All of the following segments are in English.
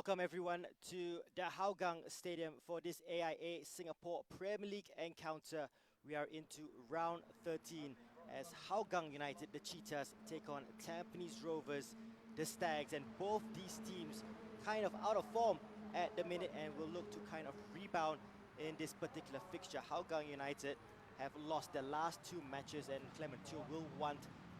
Welcome everyone to the Hougang Stadium for this AIA Singapore Premier League encounter. We are into round 13 as Hougang United, the Cheetahs, take on Tampines Rovers, the Stags, and both these teams kind of out of form at the minute and will look to kind of rebound in this particular fixture. Hougang United have lost their last two matches and Clement Teo will want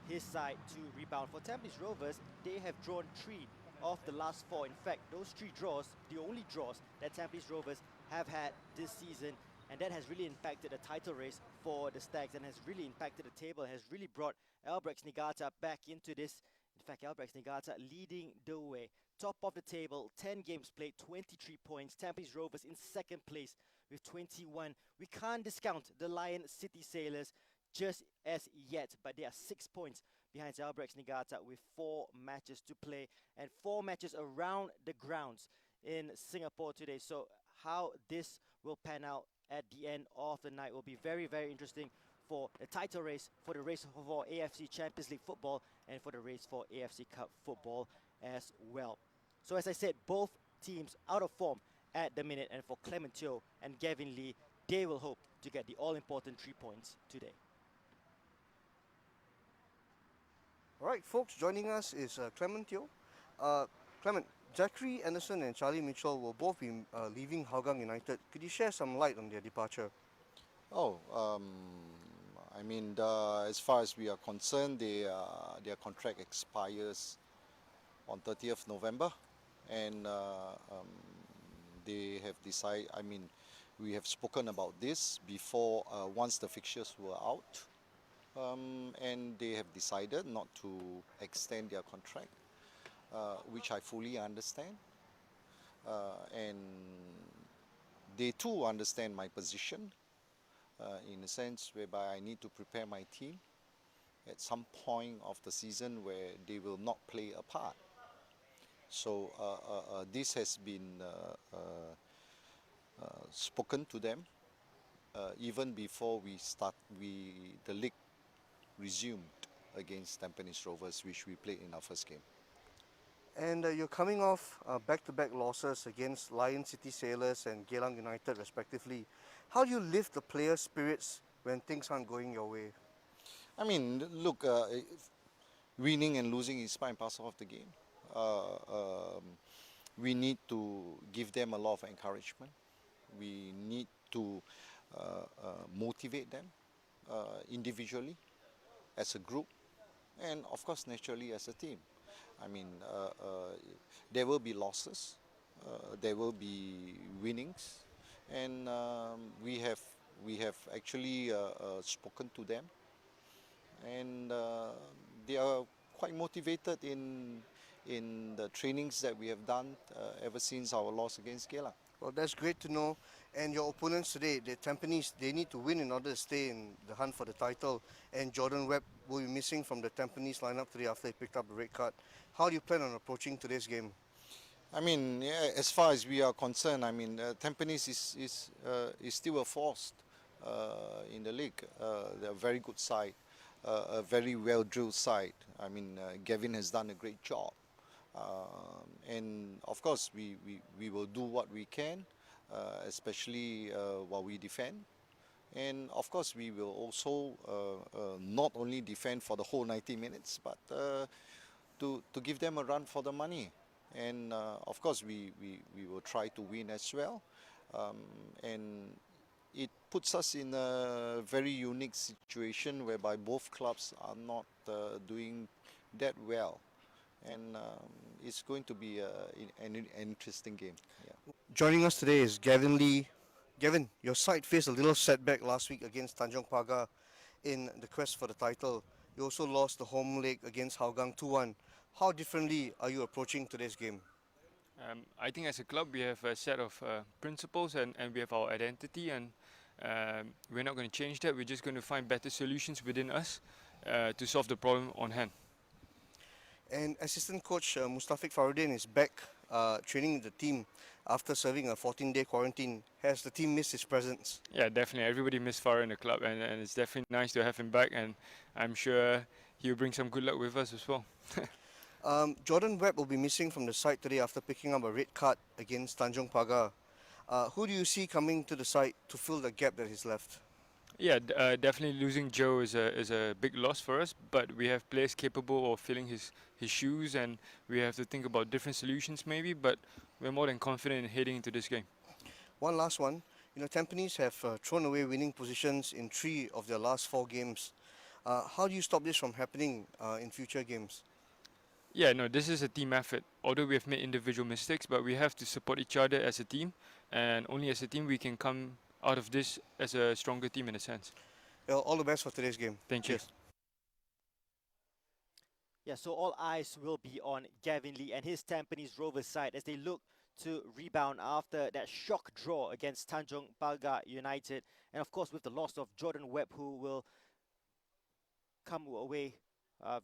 his side to rebound. For Tampines Rovers, they have drawn 3 of the last 4. In fact, those 3 draws, the only draws that Tampines Rovers have had this season, and that has really impacted the title race for the Stags and has really impacted the table, has really brought Albrechts Niigata back into this. In fact, Albrechts Niigata leading the way. Top of the table, 10 games played, 23 points. Tampines Rovers in second place with 21. We can't discount the Lion City Sailors just as yet, but they are 6 points behind Albrechts Niigata with 4 matches to play and 4 matches around the grounds in Singapore today. So how this will pan out at the end of the night will be very, very interesting for the title race, for the race for AFC Champions League football, and for the race for AFC Cup football as well. So as I said, both teams out of form at the minute, and for Clement Teo and Gavin Lee, they will hope to get the all-important 3 points today. All right, folks, joining us is Clement Teo. Clement, Zachary Anderson and Charlie Mitchell will both be leaving Hougang United. Could you share some light on their departure? As far as we are concerned, their contract expires on 30th November, and they have decided. We have spoken about this before once the fixtures were out. And they have decided not to extend their contract, which I fully understand. And they too understand my position in a sense whereby I need to prepare my team at some point of the season where they will not play a part. So this has been spoken to them even before the league resumed against Tampines Rovers, which we played in our first game. And you're coming off back-to-back losses against Lion City Sailors and Geylang United respectively. How do you lift the players' spirits when things aren't going your way? Look, winning and losing is part and parcel of the game. We need to give them a lot of encouragement. We need to motivate them individually, as a group, and of course naturally as a team. There will be losses, there will be winnings, and we have actually spoken to them, and they are quite motivated in the trainings that we have done ever since our loss against Geylang. Well, that's great to know. And your opponents today, the Tampines, they need to win in order to stay in the hunt for the title. And Jordan Webb will be missing from the Tampines lineup today after he picked up a red card. How do you plan on approaching today's game? As far as we are concerned, Tampines is still a force in the league. They're a very good side, a very well-drilled side. Gavin has done a great job. And of course we will do what we can, especially while we defend, and of course we will also not only defend for the whole 90 minutes but to give them a run for the money, and of course we will try to win as well, and it puts us in a very unique situation whereby both clubs are not doing that well. And it's going to be an interesting game. Yeah. Joining us today is Gavin Lee. Gavin, your side faced a little setback last week against Tanjong Pagar in the quest for the title. You also lost the home leg against Hougang 2-1. How differently are you approaching today's game? I think as a club we have a set of principles and we have our identity, and we're not going to change that. We're just going to find better solutions within us to solve the problem on hand. And assistant coach Mustafik Faruddin is back training the team after serving a 14-day quarantine. Has the team missed his presence? Yeah, definitely. Everybody missed Farah in the club, and it's definitely nice to have him back, and I'm sure he'll bring some good luck with us as well. Jordan Webb will be missing from the side today after picking up a red card against Tanjong Pagar. Who do you see coming to the side to fill the gap that is left? Yeah, definitely losing Joe is a big loss for us. But we have players capable of filling his shoes, and we have to think about different solutions maybe. But we're more than confident in heading into this game. One last one. Tampines have thrown away winning positions in 3 of their last 4 games. How do you stop this from happening in future games? Yeah, no, this is a team effort. Although we have made individual mistakes, but we have to support each other as a team, and only as a team we can come out of this as a stronger team in a sense. Well, all the best for today's game. Thank you. Cheers. Yeah, so all eyes will be on Gavin Lee and his Tampines Rovers side as they look to rebound after that shock draw against Tanjong Pagar United. And of course, with the loss of Jordan Webb, who will come away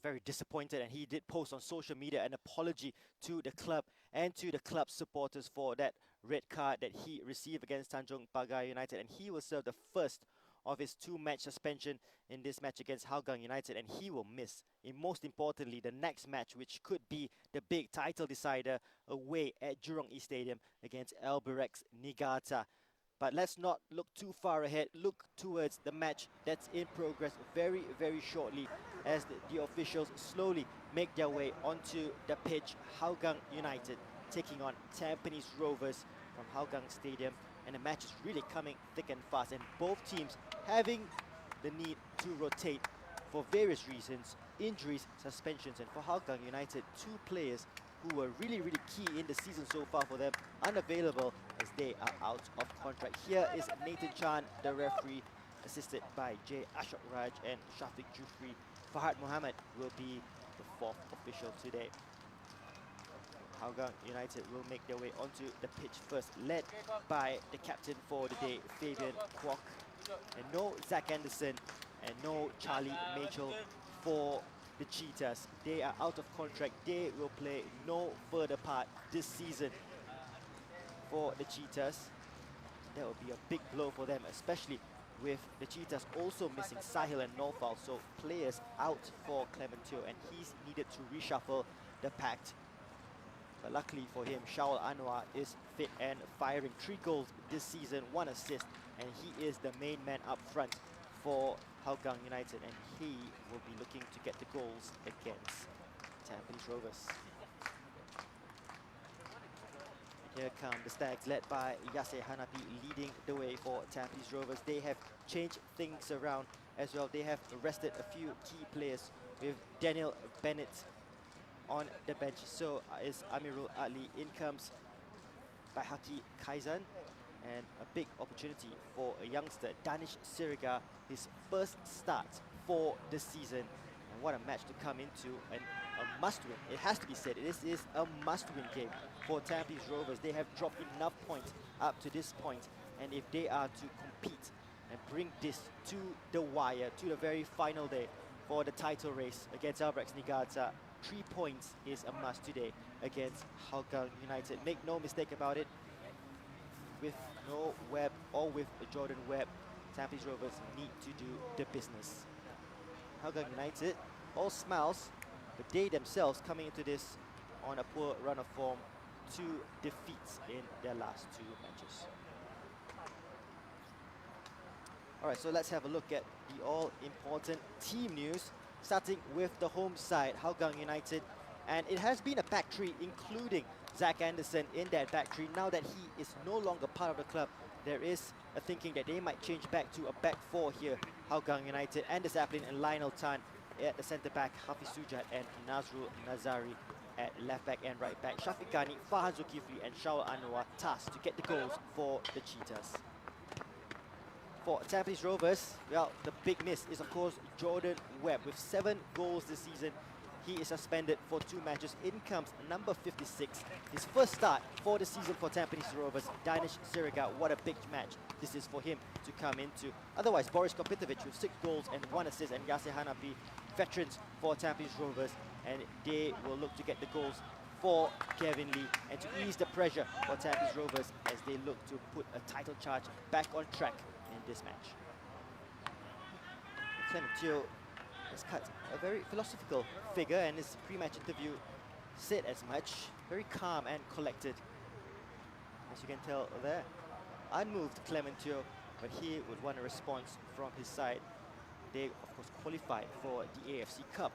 very disappointed, and he did post on social media an apology to the club and to the club supporters for that red card that he received against Tanjong Pagar United, and he will serve the first of his 2-match suspension in this match against Hougang United, and he will miss, and most importantly, the next match, which could be the big title decider away at Jurong East Stadium against Albirex Niigata. But let's not look too far ahead. Look towards the match that's in progress very, very shortly as the officials slowly make their way onto the pitch. Hougang United taking on Tampines Rovers from Hougang Stadium. And the match is really coming thick and fast. And both teams having the need to rotate for various reasons. Injuries, suspensions. And for Hougang United, 2 players who were really, really key in the season so far for them, unavailable as they are out of contract. Here is Nathan Chan, the referee, assisted by J. Ashok Raj and Shafiq Jufri. Fahad Mohammed will be the 4th official today. Hougang United will make their way onto the pitch first, led by the captain for the day, Fabian Kwok. And no Zach Anderson and no Charlie Mitchell for the Cheetahs. They are out of contract. They will play no further part this season for the Cheetahs. That will be a big blow for them, especially with the Cheetahs also missing Sahil and Nofal. So players out for Clementio, and he's needed to reshuffle the pack. But luckily for him, Shaul Anwar is fit and firing. 3 goals this season, 1 assist, and he is the main man up front for Hougang United, and he will be looking to get the goals against Tampines Rovers. And here come the Stags, led by Yase Hanapi, leading the way for Tampines Rovers. They have changed things around as well. They have rested a few key players with Daniel Bennett on the bench. So is Amirul Ali. In comes Baihaki Kaizan, and a big opportunity for a youngster, Danish Siriga, his first start for the season. And what a match to come into, and a must-win. It has to be said, this is a must-win game for Tampines Rovers. They have dropped enough points up to this point, and if they are to compete and bring this to the wire, to the very final day for the title race against Albirex Niigata, 3 points is a must today against Hougang United. Make no mistake about it, with no Webb or with Jordan Webb, Tampines Rovers need to do the business. Hougang United, all smiles, but they themselves coming into this on a poor run of form, 2 defeats in their last 2 matches. Alright, so let's have a look at the all-important team news, starting with the home side, Hougang United. And it has been a back three, including Zach Anderson in that back three. Now that he is no longer part of the club, there is a thinking that they might change back to a back 4 here. Hougang United, Anders Aplin and Lionel Tan at the centre back, Hafiz Sujat and Nazrul Nazari at left back and right back. Shafiq Ghani, Fahan Zulkifli and Shaul Anwar tasked to get the goals for the Cheetahs. For Tampines Rovers, well, the big miss is of course Jordan Webb with 7 goals this season. He is suspended for 2 matches. In comes number 56, his first start for the season for Tampines Rovers, Danish Siriga. What a big match this is for him to come into. Otherwise, Boris Kopitovic with 6 goals and 1 assist, and Yase Hanapi, veterans for Tampines Rovers, and they will look to get the goals for Kevin Lee and to ease the pressure for Tampines Rovers as they look to put a title charge back on track in this match. Clementio has cut a very philosophical figure, and his pre-match interview said as much. Very calm and collected, as you can tell there. Unmoved Clementio, but he would want a response from his side. They, of course, qualified for the AFC Cup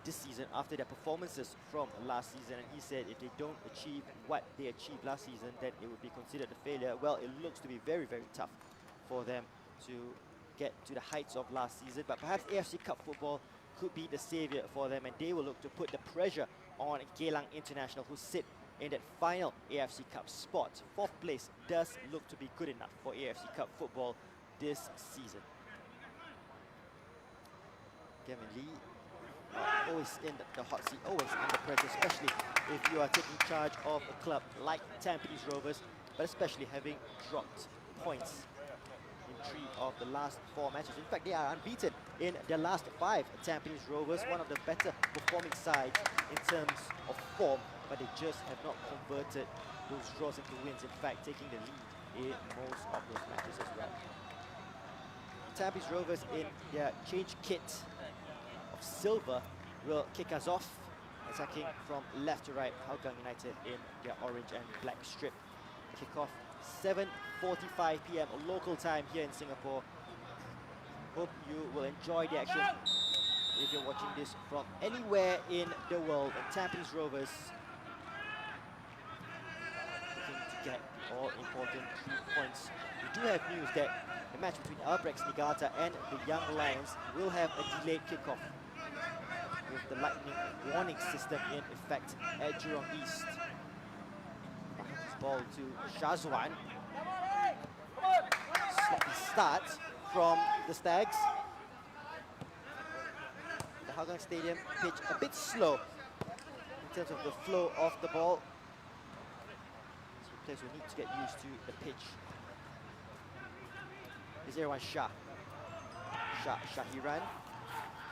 this season after their performances from last season, and he said if they don't achieve what they achieved last season, then it would be considered a failure. Well, it looks to be very, very tough for them to get to the heights of last season, but perhaps AFC Cup football could be the savior for them, and they will look to put the pressure on Geylang International, who sit in that final AFC Cup spot. 4th place does look to be good enough for AFC Cup football this season. Kevin Lee, always in the hot seat, always under pressure, especially if you are taking charge of a club like Tampines Rovers, but especially having dropped points in 3 of the last 4 matches. In fact, they are unbeaten in their last 5. Tampines Rovers, one of the better performing sides in terms of form, but they just have not converted those draws into wins. In fact, taking the lead in most of those matches as well. Tampines Rovers in their change kit of silver will kick us off, attacking from left to right. Hougang United in their orange and black strip. Kickoff 7:45 p.m. local time here in Singapore. Hope you will enjoy the action if you're watching this from anywhere in the world. And Tampines Rovers looking to get the all-important 3 points. We do have news that the match between Albrechts Niigata and the Young Lions will have a delayed kickoff, with the lightning warning system in effect at Jurong East. Ball to Shazwan. Sloppy start from the Stags. The Hougang Stadium pitch a bit slow in terms of the flow of the ball, so players will need to get used to the pitch. Is everyone Shah? Shahiran.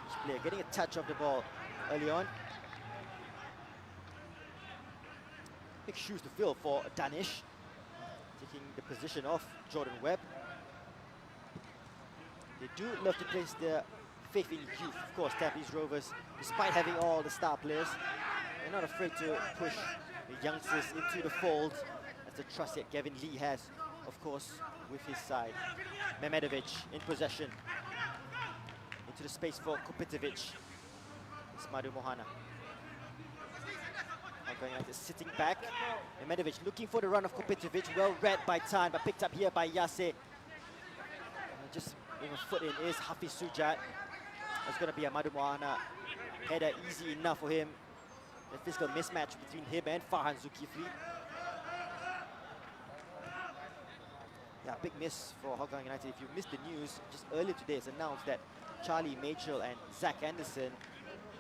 This player getting a touch of the ball early on. Big shoes to fill for Danish, taking the position of Jordan Webb. They do love to place their faith in youth. Of course, Tampines Rovers, despite having all the star players, they're not afraid to push the youngsters into the fold. That's the trust that Gavin Lee has, of course, with his side. Mehmedovic in possession. Into the space for Kupitovic. It's Madu Mohana. United sitting back. Mehmedovic looking for the run of Kupitovic. Well read by Tan, but picked up here by Yase. Just with a foot in is Hafiz Sujat. It's going to be a Madu Mohana header, easy enough for him. The physical mismatch between him and Farhan Zulkifli. Yeah, big miss for Hougang United. If you missed the news, just earlier today it's announced that Charlie Mitchell and Zach Anderson,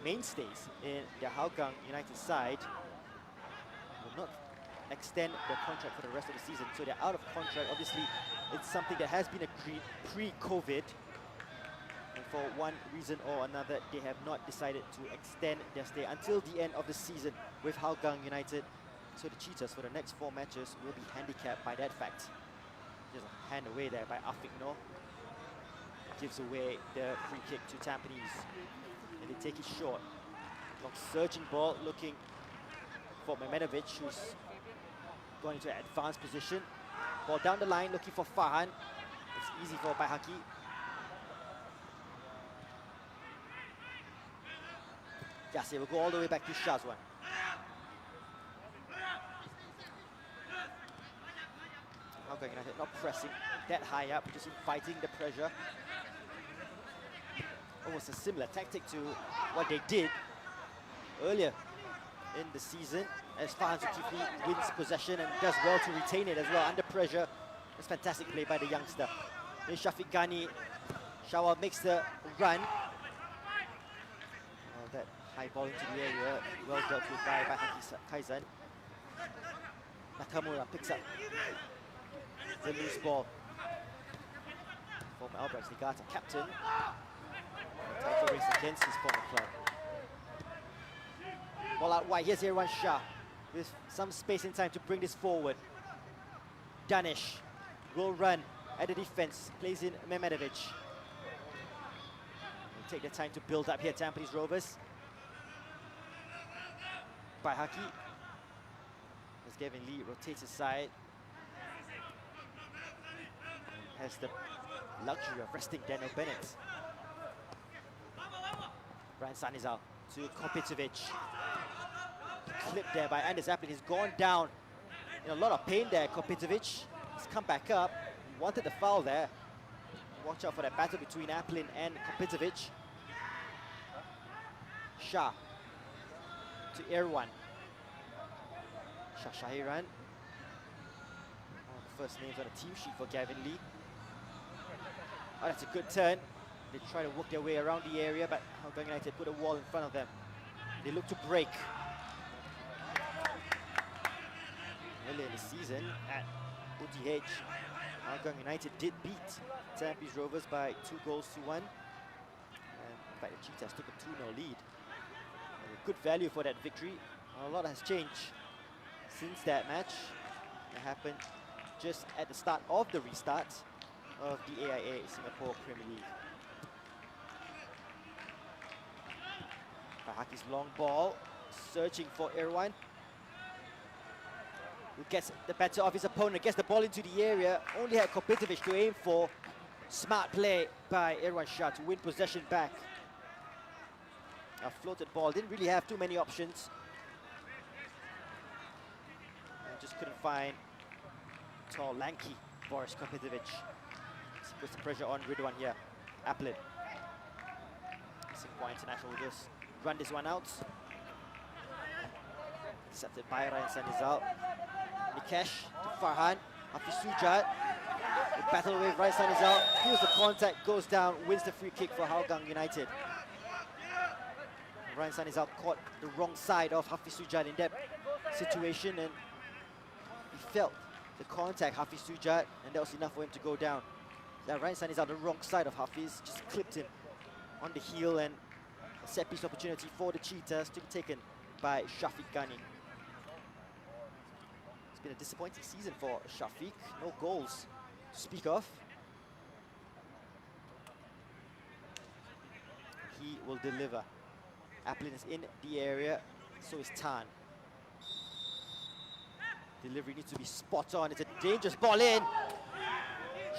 mainstays in the Hougang United side, will not extend their contract for the rest of the season. So they're out of contract. Obviously, it's something that has been agreed pre-COVID. And for one reason or another, they have not decided to extend their stay until the end of the season with Hougang United. So the Cheetahs for the next 4 matches will be handicapped by that fact. Just a hand away there by Afiq Noor. Gives away the free kick to Tampines. And they take it short. Long surging ball, looking for Mehmedovic, who's going into an advanced position. Ball down the line, looking for Farhan. It's easy for Baihaki. Yasir will go all the way back to Shazwan. Hougang United not pressing that high up, just fighting the pressure. Almost a similar tactic to what they did earlier in the season, as Farhan Zulkifli wins possession and does well to retain it as well under pressure. That's fantastic play by the youngster. Then Shafiq Ghani, Shawal makes the run. Well, that high ball into the area, well dealt with by Baihaki Kaizan. Nakamura picks up the loose ball. Former Albrechts Niigata captain. Title race against his former club. Ball out wide. Here's Irwan Shah with some space and time to bring this forward. Danish will run at the defense. Plays in Mehmedovic. Take the time to build up here, Tampines Rovers. by Haki. As Gavin Lee rotates his side. Has the luxury of resting Daniel Bennett. Ryan Sanizal to Kopitovic. Clipped there by Anders Aplin. He's gone down in a lot of pain there, Kopitovic. He's come back up. He wanted the foul there. Watch out for that battle between Aplin and Kopitovic. Shah to Irwan. Shah Shahiran. One of the first names on the team sheet for Gavin Lee. Oh, that's a good turn. They try to work their way around the area, but Hougang United put a wall in front of them. They look to break. Earlier in the season at OTH, Hougang United did beat Tampines Rovers by 2-1. And in fact, the Cheetahs took a 2-0 lead. Good value for that victory. A lot has changed since that match. It happened just at the start of the restart of the AIA Singapore Premier League. Haki's long ball, searching for Irwan, who gets the better of his opponent, gets the ball into the area, only had Kopitovic to aim for. Smart play by Irwan Shah to win possession back. A floated ball, didn't really have too many options. And just couldn't find tall, lanky Boris Kopitovic. Puts the pressure on Ridwan here. Aplin. Singapore International will just run this one out. Accepted by Ryan Sanizal. Nikesh to Farhan. Hafiz Sujat. The battle with Ryan Sanizal. Feels the contact, goes down, wins the free kick for Hougang United. Ryan Sanizal caught the wrong side of Hafiz Sujat in that situation, and he felt the contact, Hafiz Sujat, and that was enough for him to go down. Ryan Sanizal, the wrong side of Hafiz, just clipped him on the heel, and a set piece opportunity for the Cheetahs to be taken by Shafiq Ghani. It's been a disappointing season for Shafiq, no goals to speak of. He will deliver. Aplin is in the area, so is Tan. Delivery needs to be spot on. It's a dangerous ball in.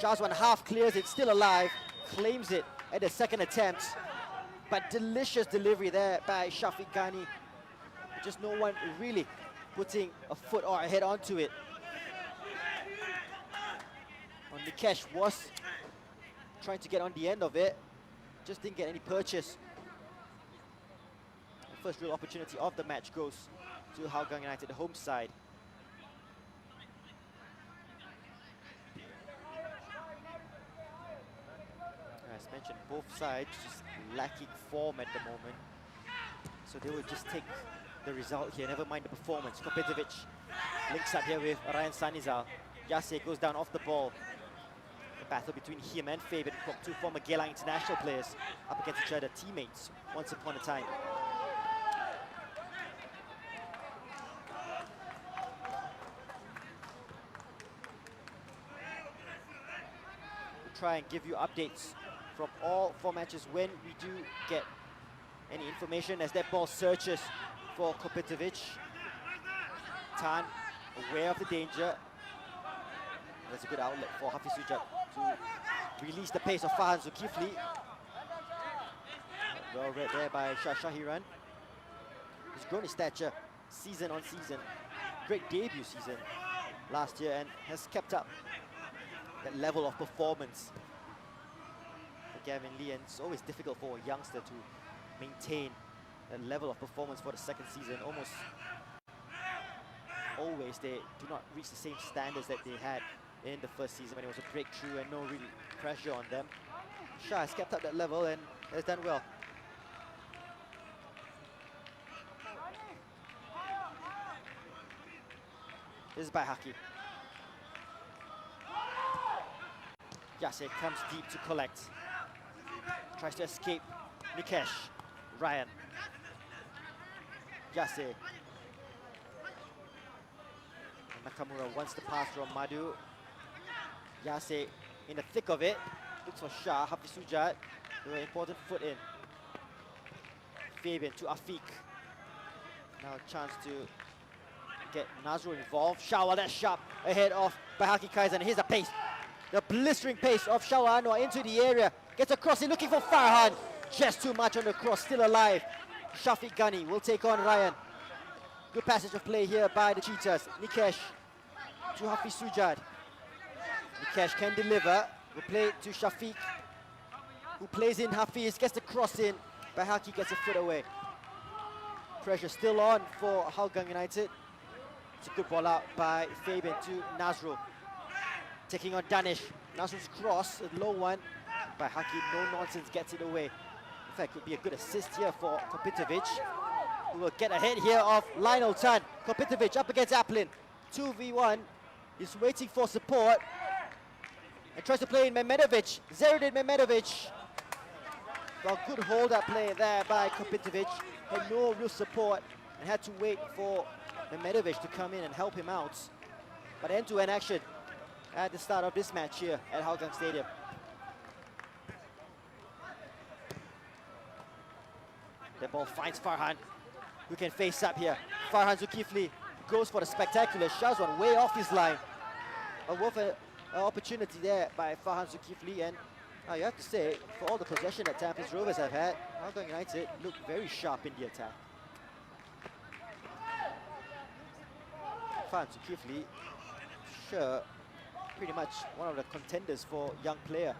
Shah's one half clears it, still alive, claims it at the second attempt. But delicious delivery there by Shafiq Ghani. Just no one really putting a foot or a head onto it. Nikesh was trying to get on the end of it, just didn't get any purchase. The first real opportunity of the match goes to Hougang United, the home side. As mentioned, both sides just lacking form at the moment. So they will just take the result here, never mind the performance. Kopitovic links up here with Ryan Sanizal. Yase goes down off the ball. The battle between him and Fabian Kok, two former Geylang international players, up against each other, teammates once upon a time. We'll try and give you updates from all four matches when we do get any information, as that ball searches for Kopitovic. Tan, aware of the danger. That's a good outlet for Hafiz Sujat to release the pace of Farhan Zulkifli. Well read there by Shah Shahiran. He's grown his stature season on season. Great debut season last year, and has kept up that level of performance for Gavin Lee. And it's always difficult for a youngster to maintain that level of performance for the second season. Almost always they do not reach the same standards that they had in the first season when it was a breakthrough and no real pressure on them. Shah has kept up that level and has done well. This is by Haki. Yase comes deep to collect. Tries to escape. Nikesh. Ryan. Yase. Nakamura wants the pass from Madhu. Yase in the thick of it. Looks for Shah. Hafiz Sujat. An important foot in. Fabian to Afiq. Now a chance to get Nazrul involved. Shawa, that's sharp ahead of Bahaki Kaiser. And here's the pace. The blistering pace of Shawa Anwar into the area. Gets across in looking for Farhan. Just too much on the cross, still alive. Shafiq Ghani will take on Ryan. Good passage of play here by the Cheetahs. Nikesh to Hafiz Sujad. Nikesh can deliver. Will play to Shafiq, who plays in Hafiz, gets the cross in. Bahaki gets a foot away. Pressure still on for Hougang United. It's a good ball out by Fabian to Nazrul. Taking on Danish. Nazrul's cross, a low one. Bahaki, no nonsense, gets it away. In fact, could be a good assist here for Kopitovic, who will get ahead here of Lionel Tan. Kopitovic up against Aplin. 2v1. He's waiting for support. And tries to play in Mehmedovic. Zeradin Mehmedovic. Well, good hold-up play there by Kopitovic. Had no real support and had to wait for Mehmedovic to come in and help him out. But end-to-end action at the start of this match here at Hougang Stadium. The ball finds Farhan, who can face up here. Farhan Zulkifli goes for the spectacular Shazwan way off his line. A worth an opportunity there by Farhan Zulkifli, and you have to say, for all the possession that Tampines Rovers have had, Hougang United look very sharp in the attack. Farhan Zulkifli, sure, pretty much one of the contenders for young player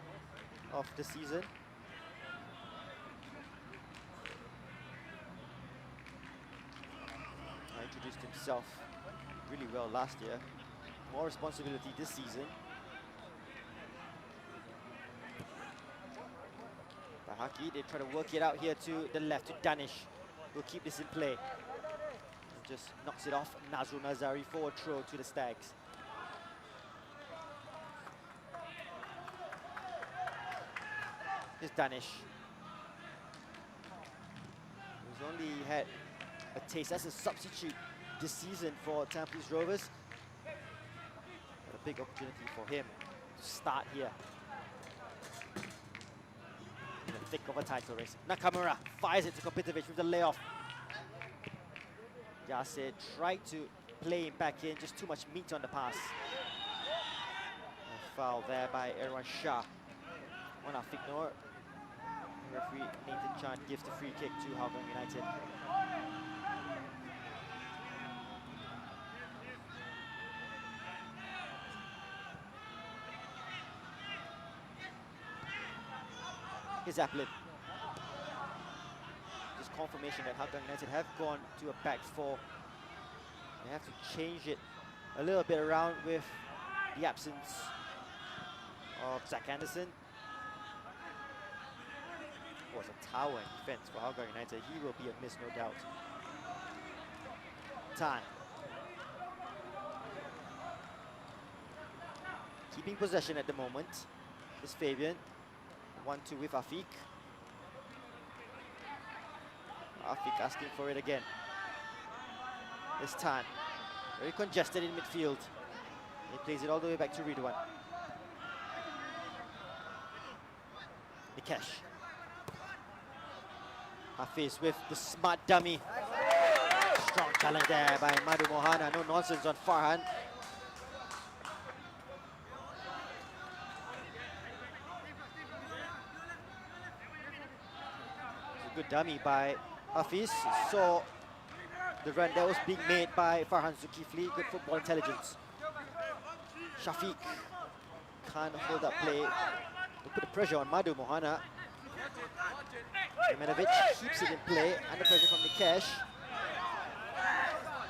of the season. Introduced himself really well last year. More responsibility this season. Bahaki, they try to work it out here to the left, to Danish. Will keep this in play. Just knocks it off. Nazrul Nazari, forward throw to the Stags. Here's Danish, who's only had a taste as a substitute this season for Tampines Rovers. A big opportunity for him to start here in the thick of a title race. Nakamura fires it to Kopitovic with the layoff. Yasir tried to play him back in, just too much meat on the pass. A foul there by Erwan Shah on Afiq Noor. Referee Nathan Chan gives the free kick to Hougang United. Here's Aplin. Just confirmation that Hougang United have gone to a back four. They have to change it a little bit around with the absence of Zach Anderson. Was a tower in defense for Hougang United. He will be a miss, no doubt. Tan. Keeping possession at the moment is Fabian. 1-2 with Afiq. Afiq asking for it again. It's Tan. Very congested in midfield. He plays it all the way back to Ridwan. Nikesh. Hafiz with the smart dummy. Strong challenge there by Madhu Mohana. No nonsense on Farhan. It's a good dummy by Hafiz. Saw the run that was being made by Farhan Zulkifli. Good football intelligence. Shafiq can't hold up play. They put the pressure on Madhu Mohana. Mehmedovic keeps it in play, under pressure from Nikesh.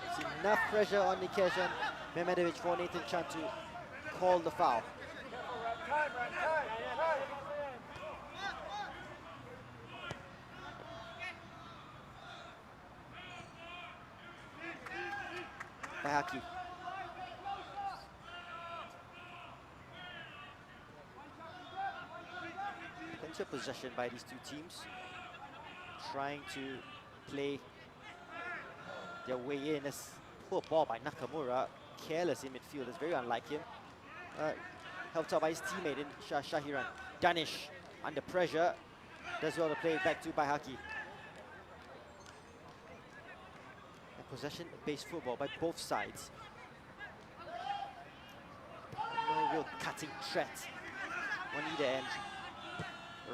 It's enough pressure on Nikesh and Mehmedovic for Nathan Chan to call the foul. Bahaki. Plenty of possession by these two teams, trying to play their way in. This poor ball by Nakamura, careless in midfield, is very unlike him. Helped out by his teammate in Shahiran. Danish under pressure, does well to play it back to Bahaki. possession-based football by both sides. No real cutting threat on either end.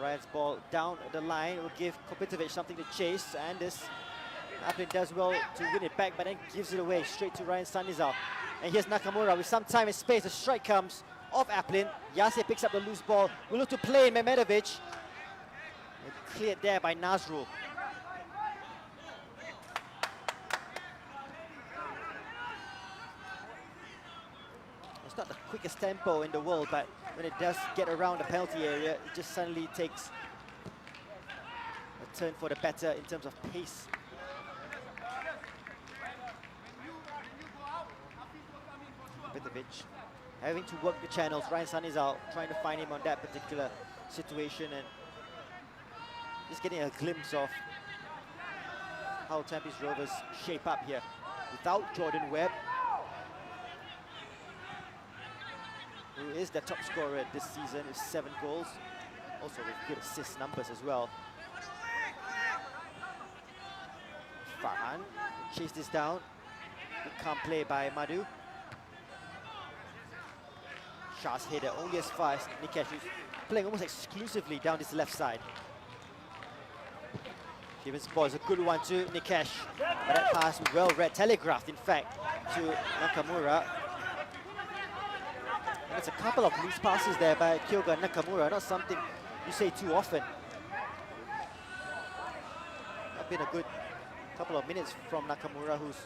Ryan's ball down the line will give Kopitovic something to chase, and this Aplin does well to win it back, but then gives it away straight to Ryan Sanizal. And here's Nakamura with some time and space. The strike comes off Aplin. Yase picks up the loose ball. We look to play Mehmedovic. And cleared there by Nazrul. It's not the quickest tempo in the world, but when it does get around the penalty area, it just suddenly takes a turn for the better in terms of pace. Kopitovic having to work the channels. Ryan Sanizal trying to find him on that particular situation, and just getting a glimpse of how Tampines Rovers shape up here. Without Jordan Webb, who is the top scorer this season with 7 goals, also with good assist numbers as well. Farhan chase this down. Good calm play by Madhu. Shah's header only as far as Nikesh, who's playing almost exclusively down this left side. Given's ball is a good one to Nikesh, but that pass was well read, telegraphed in fact, to Nakamura. And it's a couple of loose passes there by Kyoga Nakamura, not something you say too often. Not been a good couple of minutes from Nakamura, who's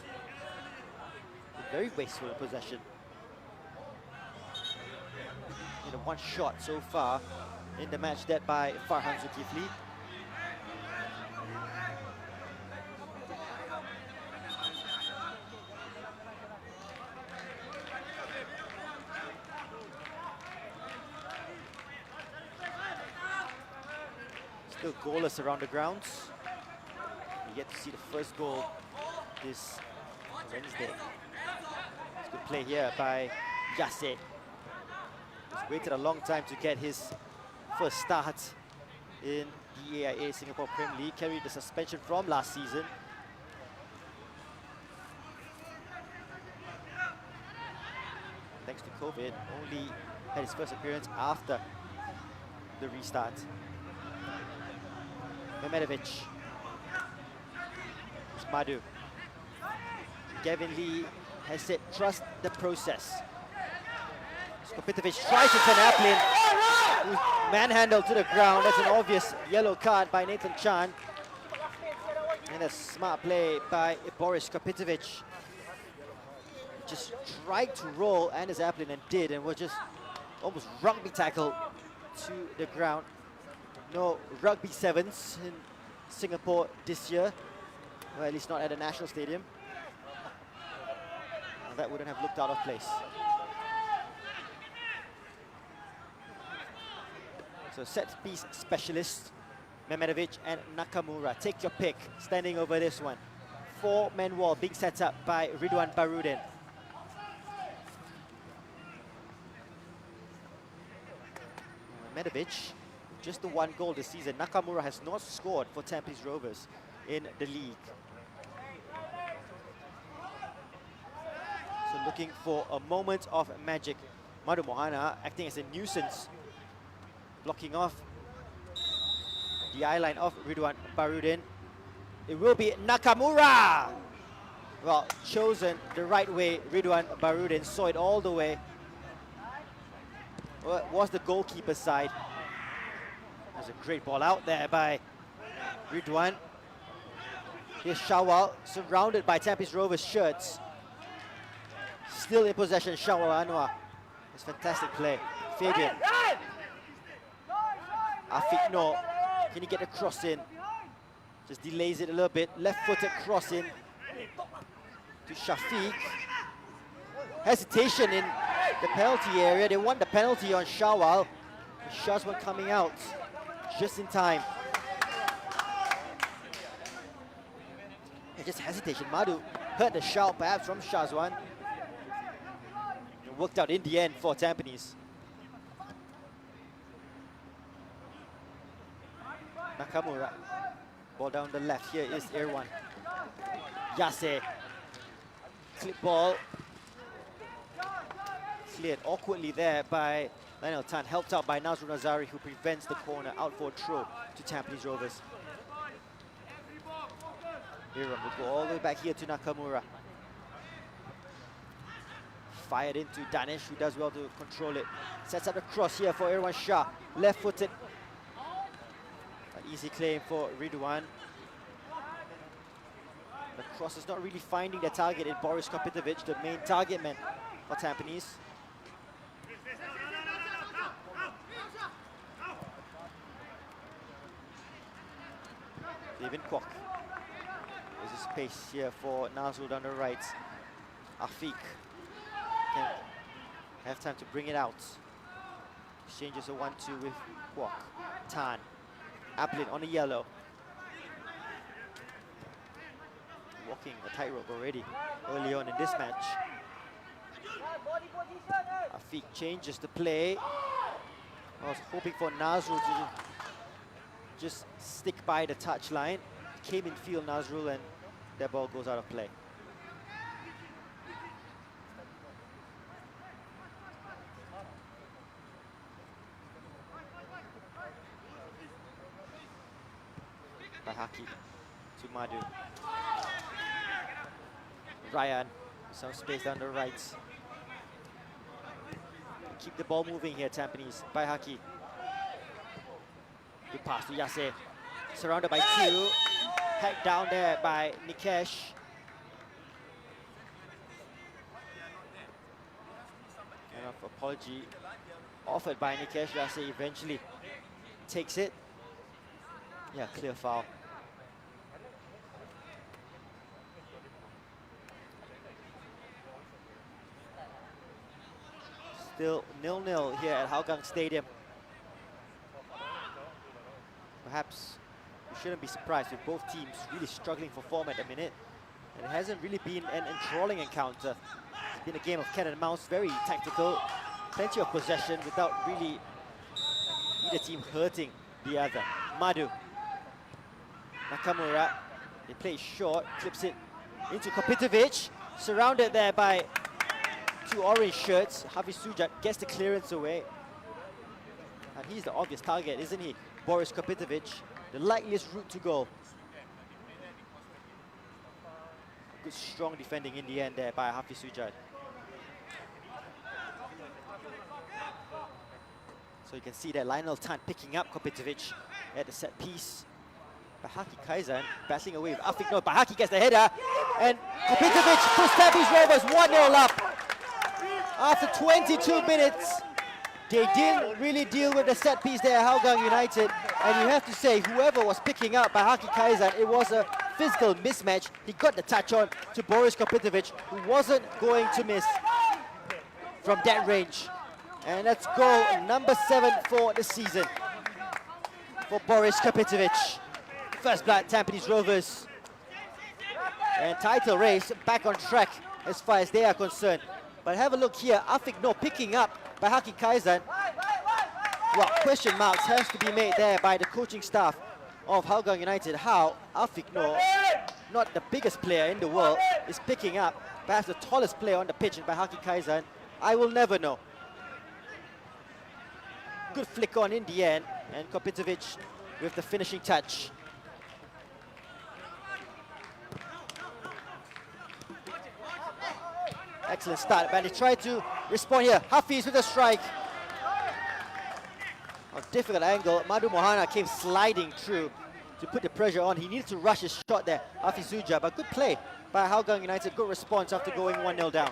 been very wasteful in possession. In a one shot so far in the match, that by Farhan Zulkifli. Still goalless around the grounds. We get to see the first goal this Wednesday. It's good play here by Yase. He's waited a long time to get his first start in the AIA Singapore Premier League. Carried the suspension from last season. Thanks to COVID, only had his first appearance after the restart. Mehmedovic. Madhu. Gavin Lee has said, trust the process. Kopitovic tries to turn Aplin, who's manhandled to the ground. That's an obvious yellow card by Nathan Chan. And a smart play by Boris Kopitovic. Just tried to roll Anders Aplin and did, and was just almost rugby tackled to the ground. No rugby sevens in Singapore this year, or at least not at the National Stadium. And that wouldn't have looked out of place. So set piece specialist, Mehmedovic and Nakamura. Take your pick, standing over this one. 4-man wall being set up by Ridwan Barudin. Mehmedovic, just the 1 goal this season. Nakamura has not scored for Tampines Rovers in the league. So looking for a moment of magic. Madhu Mohana acting as a nuisance, blocking off the eye line of Ridwan Barudin. It will be Nakamura! Well, chosen the right way. Ridwan Barudin saw it all the way. Well, it was the goalkeeper's side. There's a great ball out there by Ridwan. Here's Shawal, surrounded by Tampines Rovers shirts. Still in possession, Shawal Anwar. It's fantastic play. Fabian. Afiq Noor, can he get the cross in? Just delays it a little bit. Left-footed cross in to Shafiq. Hesitation in the penalty area. They want the penalty on Shawal. Shazwan coming out just in time. And just hesitation. Madhu heard the shout perhaps from Shazwan. It worked out in the end for Tampines. Nakamura. Ball down the left. Here is Irwan. Yase clip ball. Cleared awkwardly there by Lionel Tan, helped out by Nazrul Nazari, who prevents the corner, out for a throw to Tampines Rovers. Hiram will go all the way back here to Nakamura. Fired into Danish, who does well to control it. Sets up the cross here for Irwan Shah, left-footed. An easy claim for Ridwan. The cross is not really finding the target in Boris Kopitovic, the main target man for Tampines. David Kwok. There's a space here for Nazrul down the right. Afiq can have time to bring it out. Exchanges a 1-2 with Kwok. Tan. Aplin on the yellow. Walking a tightrope already early on in this match. Afiq changes the play. I was hoping for Nazrul to just stick by the touchline. Came in field, Nazrul, and that ball goes out of play. Bahaki to Madhu. Ryan, some space down the right. Keep the ball moving here, Tampines. Bahaki. Good pass to Yase. Surrounded by two. Hacked down there by Nikesh. Enough apology offered by Nikesh. Yase eventually takes it. Yeah, clear foul. Still 0-0 here at Hougang Stadium. Perhaps we shouldn't be surprised with both teams really struggling for form at the minute. And it hasn't really been an enthralling encounter. It's been a game of cat and mouse, very tactical, plenty of possession without really either team hurting the other. Madhu. Nakamura, they play short, clips it into Kopitovic, surrounded there by two orange shirts. Hafiz Sujat gets the clearance away. And he's the obvious target, isn't he? Boris Kopitovic, the likeliest route to goal. Good strong defending in the end there by Hafiz Sujat. So you can see that Lionel Tan picking up Kopitovic at the set piece. Bahaki Kaizan battling away with Afiq. No, Bahaki gets the header, and Kopitovic puts Tampines Rovers 1-0 up. After 22 minutes, they didn't really deal with the set piece there at Hougang United. And you have to say, whoever was picking up Bahaki Kaizan, it was a physical mismatch. He got the touch on to Boris Kopitovic, who wasn't going to miss from that range. And that's goal number 7 for the season for Boris Kopitovic. First blood, Tampines Rovers. And title race back on track as far as they are concerned. But have a look here, Afiq No picking up by Haki Kaizan. Well, question marks has to be made there by the coaching staff of Hougang United. How Afiq No, not the biggest player in the world, is picking up perhaps the tallest player on the pitch by Haki Kaizan. I will never know. Good flick on in the end, and Kopitovic with the finishing touch. Excellent start, but they tried to respond here. Hafiz with a strike. A difficult angle. Madhu Mohana came sliding through to put the pressure on. He needed to rush his shot there, Hafiz Suja, but good play by Hougang United. Good response after going 1-0 down.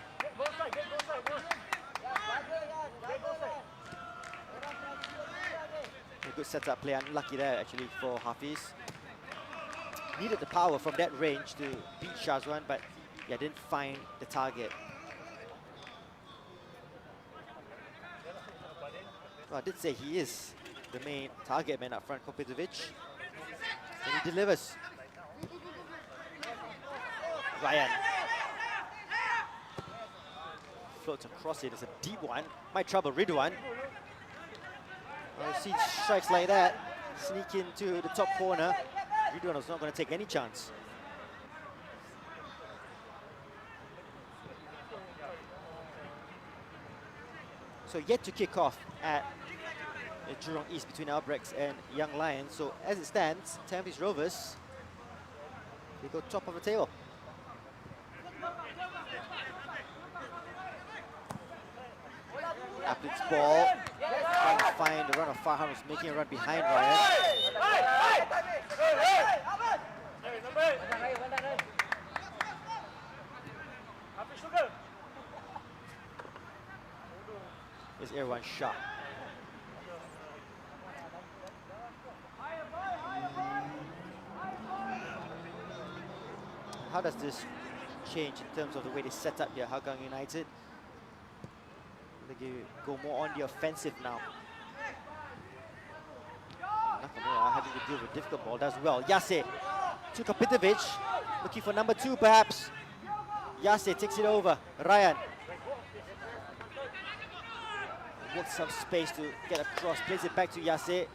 A good setup play, unlucky there actually for Hafiz. Needed the power from that range to beat Shazwan, but yeah, didn't find the target. Well, I did say he is the main target man up front, Kopitovic. And he delivers. Ryan. Floats across it. It's a deep one. Might trouble Ridwan. I've seen strikes like that sneak into the top corner. Ridwan was not going to take any chance. So yet to kick off at Jurong East between Albrechts and Young Lions. So as it stands, Tampines Rovers, they go top of the table. Appleton's ball, trying to find the run of Farhan, who's making a run behind Ryan. Here's Irwan Shah. How does this change in terms of the way they set up here, Hougang United? They go more on the offensive now. Nakamura having to deal with a difficult ball, does well. Yase to Kapitovic, looking for number 2 perhaps. Yase takes it over. Ryan works some space to get across, plays it back to Yase.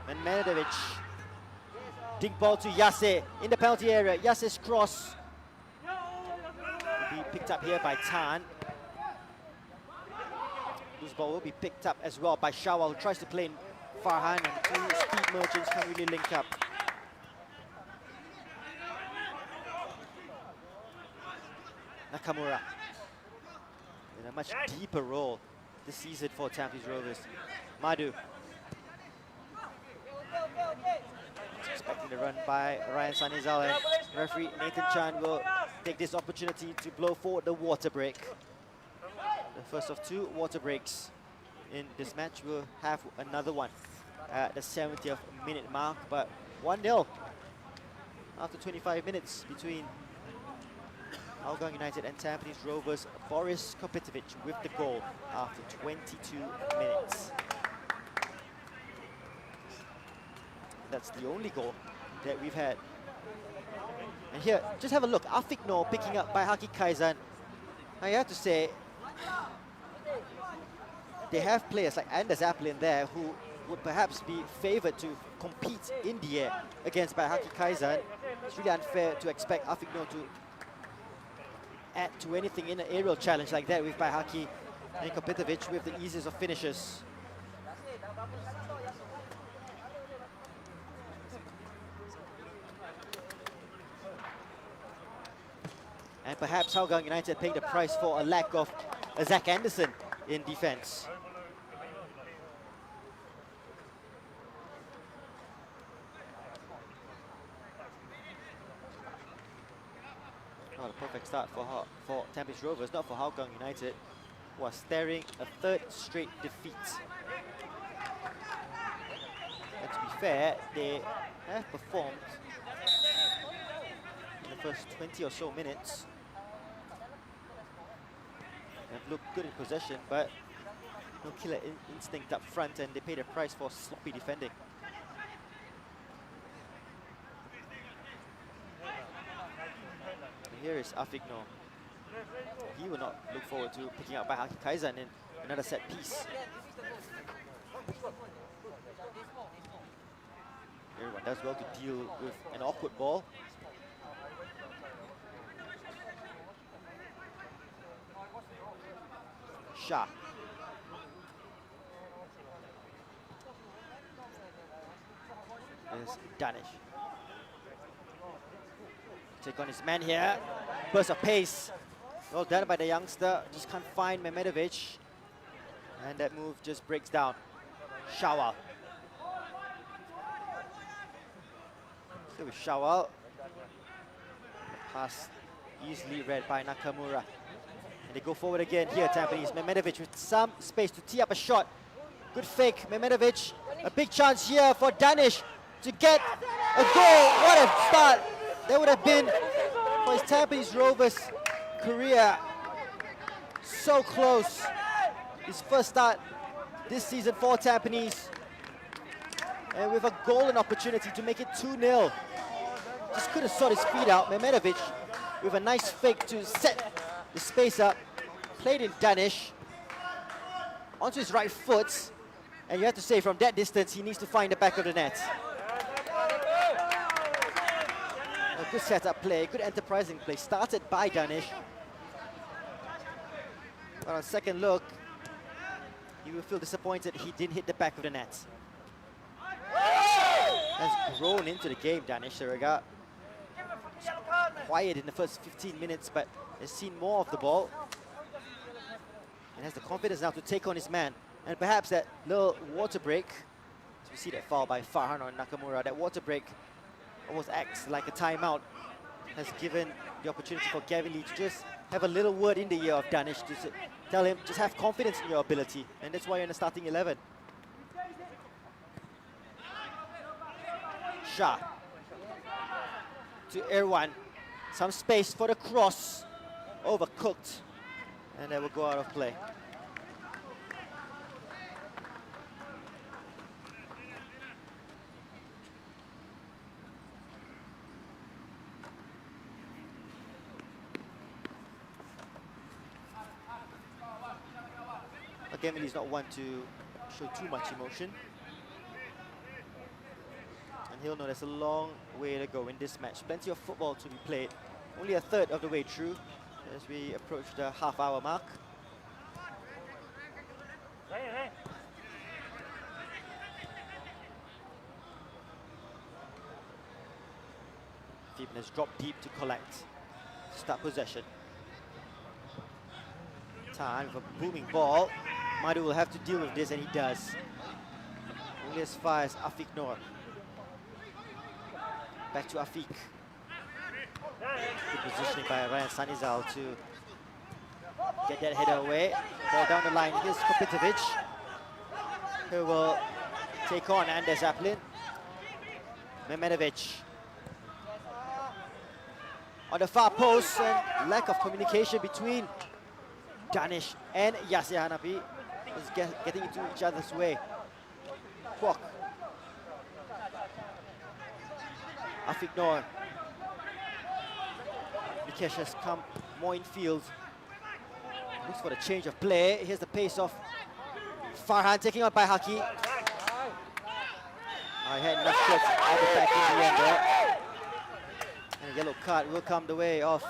And Menedovic, dig ball to Yase in the penalty area. Yase's cross will be picked up here by Tan. This ball will be picked up as well by Shawal, who tries to play in Farhan, and 2 speed merchants can't really link up. Nakamura in a much deeper role this season for Tampines Rovers. Madhu expecting the run by Ryan Sanizal, and referee Nathan Chan will take this opportunity to blow forward the water break. The first of 2 water breaks in this match. We'll have another one at the 70th minute mark, but 1-0 after 25 minutes between Hougang United and Tampines Rovers. Boris Kopitovic with the goal after 22 minutes. That's the only goal that we've had. And here, just have a look. Afiq Noor picking up by Haki Kaizan. I have to say, they have players like Anders Applin there who would perhaps be favoured to compete in the air against Baihaki Kaizan. It's really unfair to expect Afiq Noor to add to anything in an aerial challenge like that with Baihaki and Kopitovic with the easiest of finishes. And perhaps Hougang United paying the price for a lack of Zach Anderson in defence. Oh, the perfect start for Tampines Rovers, not for Hougang United, who are staring a 3rd straight defeat. And to be fair, they have performed in the first 20 or so minutes. Have looked good in possession, but no killer instinct up front, and they pay the price for sloppy defending. And here is Afiq Noor. He will not look forward to picking up by Haki Kaizan in another set piece. Everyone does well to deal with an awkward ball. Shah. There's Danish. Take on his man here. Burst of pace. Well done by the youngster. Just can't find Mehmedovic. And that move just breaks down. Shawal. Still with Shawal. Pass easily read by Nakamura. And they go forward again here, Tampines. Mehmedovic with some space to tee up a shot. Good fake, Mehmedovic. A big chance here for Danish to get a goal. What a start that would have been for his Tampines Rovers career. So close. His first start this season for Tampines. And with a golden opportunity to make it 2-0. Just couldn't sort his feet out. Mehmedovic with a nice fake to set the space up. Played in Danish. Onto his right foot. And you have to say from that distance, he needs to find the back of the net. A good setup play, good enterprising play. Started by Danish. But on second look, he will feel disappointed he didn't hit the back of the net. Has grown into the game, Danish Saraga. Quiet in the first 15 minutes, but has seen more of the ball. And has the confidence now to take on his man. And perhaps that little water break, so we see that foul by Farhan on Nakamura, that water break almost acts like a timeout, has given the opportunity for Gavin Lee to just have a little word in the ear of Danish to tell him, just have confidence in your ability. And that's why you're in the starting 11. Shah to Irwan. Some space for the cross. Overcooked. And that will go out of play. Again, he's not one to show too much emotion. And he'll know there's a long way to go in this match. Plenty of football to be played. Only a third of the way through as we approach the half-hour mark. Fiebn has dropped deep to collect. Start possession. Time for a booming ball. Madu will have to deal with this, and he does. Only as far as Afiq Noor. Back to Afiq. Good positioning by Ryan Sanizal to get that header away. Ball down the line. Here's Kopitovic, who will take on Anders Aplin. Mehmedovic on the far post, and lack of communication between Danish and Yasir Hanafi is getting into each other's way. Kwok. Afiq Noor. Vikesh has come more in field. Looks for the change of play. Here's the pace of Farhan taking on by Haki. I had enough shots out the back in the end there. And a yellow card will come the way of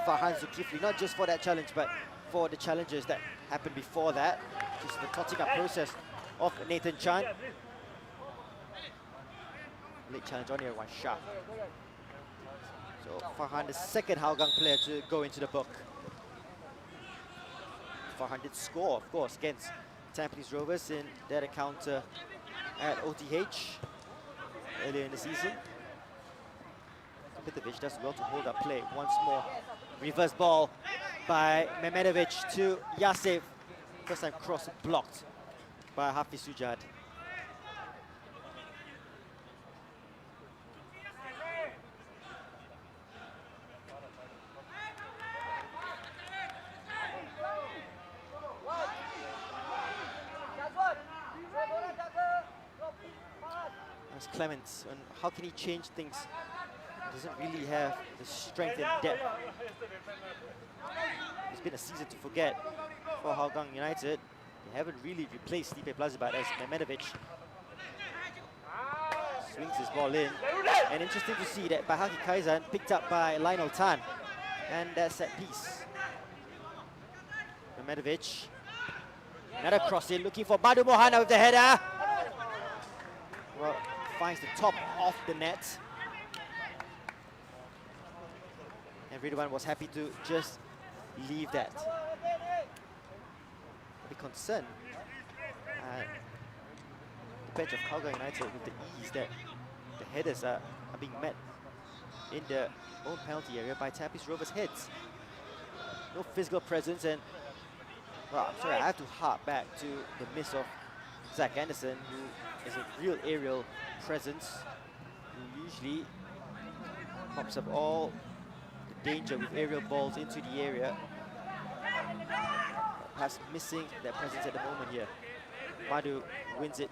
Farhan Zulkifli, not just for that challenge, but for the challenges that happened before that. Just the totting up process of Nathan Chan. Late challenge on here, one shot. So Farhan, the second Hougang player to go into the book. Farhan did score, of course, against Tampines Rovers in that encounter at OTH earlier in the season. Kopitovic does well to hold up play once more. Reverse ball by Mehmedovic to Yasif. First time cross blocked by Hafiz Sujad. As Clements, and how can he change things? Doesn't really have the strength and depth. It's been a season to forget for Hougang United. They haven't really replaced Stipe Plazibat as Mehmedovic swings his ball in. And interesting to see that Bahaki Kaizan picked up by Lionel Tan. And that set piece. Mehmedovic. Another cross in, looking for Madu Mohana with the header. Well, finds the top of the net. And Ridwan was happy to just leave that. A bit concerned at the bench of Hougang United with the ease that the headers are being met in their own penalty area by Tampines Rovers heads. No physical presence, and well, I'm sorry, I have to hark back to the miss of Zach Anderson, who is a real aerial presence, who usually pops up all the danger with aerial balls into the area. Perhaps missing that presence at the moment here. Madu wins it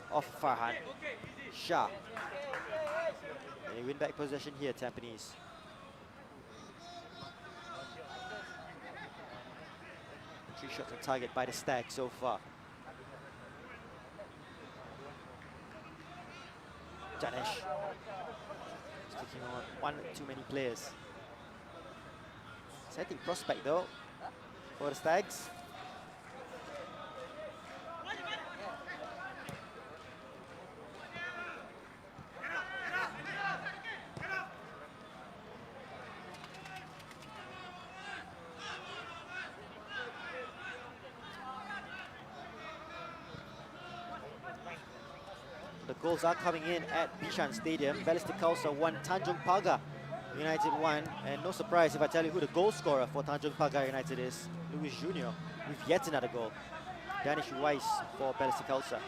off Farhan. Shah. And they win back possession here, Tampines. Three shots on target by the Stag so far. Danish. Sticking on one too many players. Setting prospect though for the Stags. Goals are coming in at Bishan Stadium. Ballistic Khalsa 1, Tanjung Pagar United 1. And no surprise if I tell you who the goal scorer for Tanjung Pagar United is. Luis Junior with yet another goal. Danish Weiss for Ballistic Khalsa.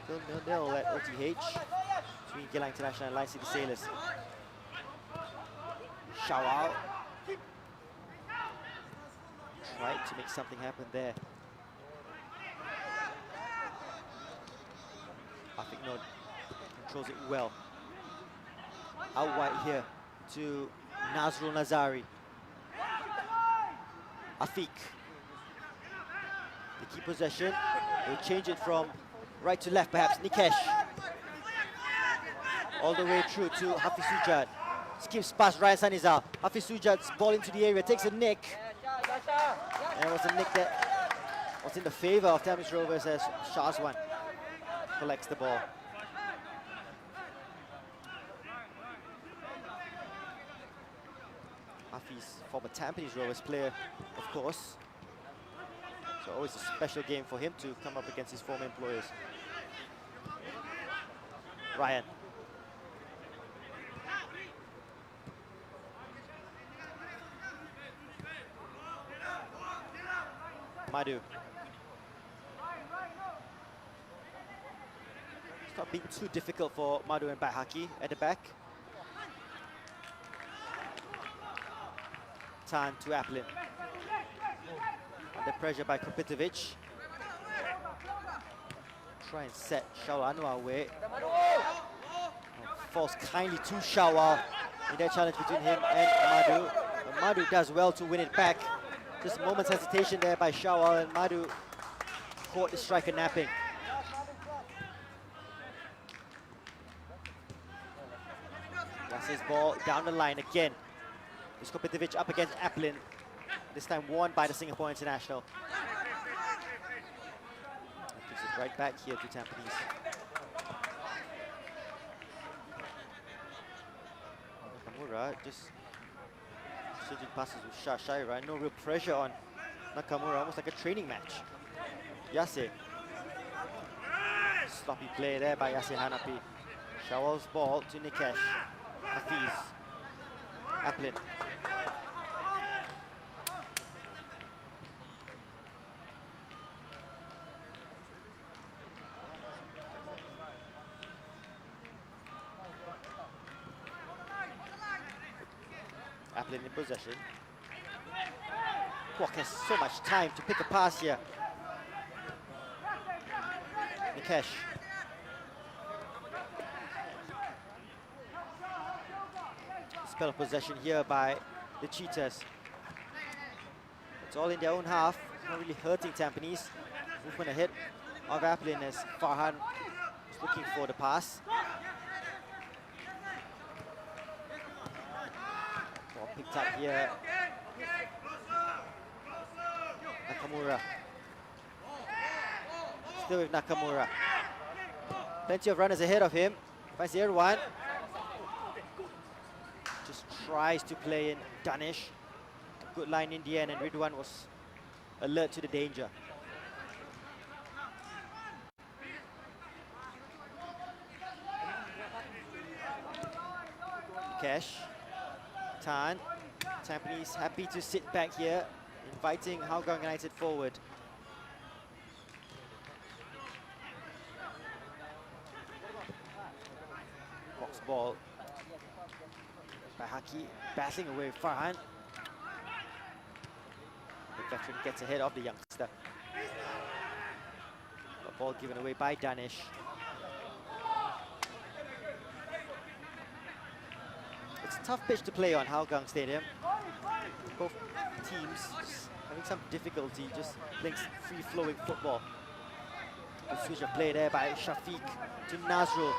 Still 0-0 at OTH between Geylang International and Line City Sailors. Shawal tried to make something happen there. Afiq controls it well. Out wide here to Nazrul Nazari. Afiq. They keep possession. They change it from right to left, perhaps. Nikesh. All the way through to Hafiz Sujad. Skips past Ryan Sanizal. Hafiz Sujad's ball into the area, takes a nick. And it was a nick that was in the favour of Tampines Rovers as Shahzwan collects the ball. Hafiz, former Tampines Rovers player, of course. So always a special game for him to come up against his former employers. Ryan. Madhu. It's not being too difficult for Madhu and Baihaki at the back. Tan to Aplin. Under pressure by Kopitovic. Try and set Shawal Anwar away. Falls kindly to Shawal in that challenge between him and Madhu. But Madhu does well to win it back. Just a moment's hesitation there by Shawal, and Madhu caught the striker napping. Yassir's ball down the line again. It's Kopitovic up against Aplin. This time won by the Singapore international. That gives it right back here to Tampines. Nakamura just exchanging passes with Shah Shaira. No real pressure on Nakamura, almost like a training match. Yassir. Sloppy play there by Yassir Hanapi. Shawal's ball to Nikesh. Hafiz. Aplin. Aplin in possession. Kwok has so much time to pick a pass here. Nikesh. Spell of possession here by the Cheetahs. It's all in their own half. It's not really hurting Tampines. Movement ahead of Aplin as Farhan is looking for the pass. Ball picked up here. Nakamura. Still with Nakamura. Plenty of runners ahead of him. Finds the air one. Just tries to play in Danish. Good line in the end, and Ridwan was alert to the danger. Cash. Tan. Tampines happy to sit back here, inviting Hougang United forward. Box ball. Bahaki battling away with Farhan. The veteran gets ahead of the youngster. The ball given away by Danish. It's a tough pitch to play on, Hougang Stadium. Both teams just having some difficulty just playing free-flowing football. The switch of play there by Shafiq to Nazrul.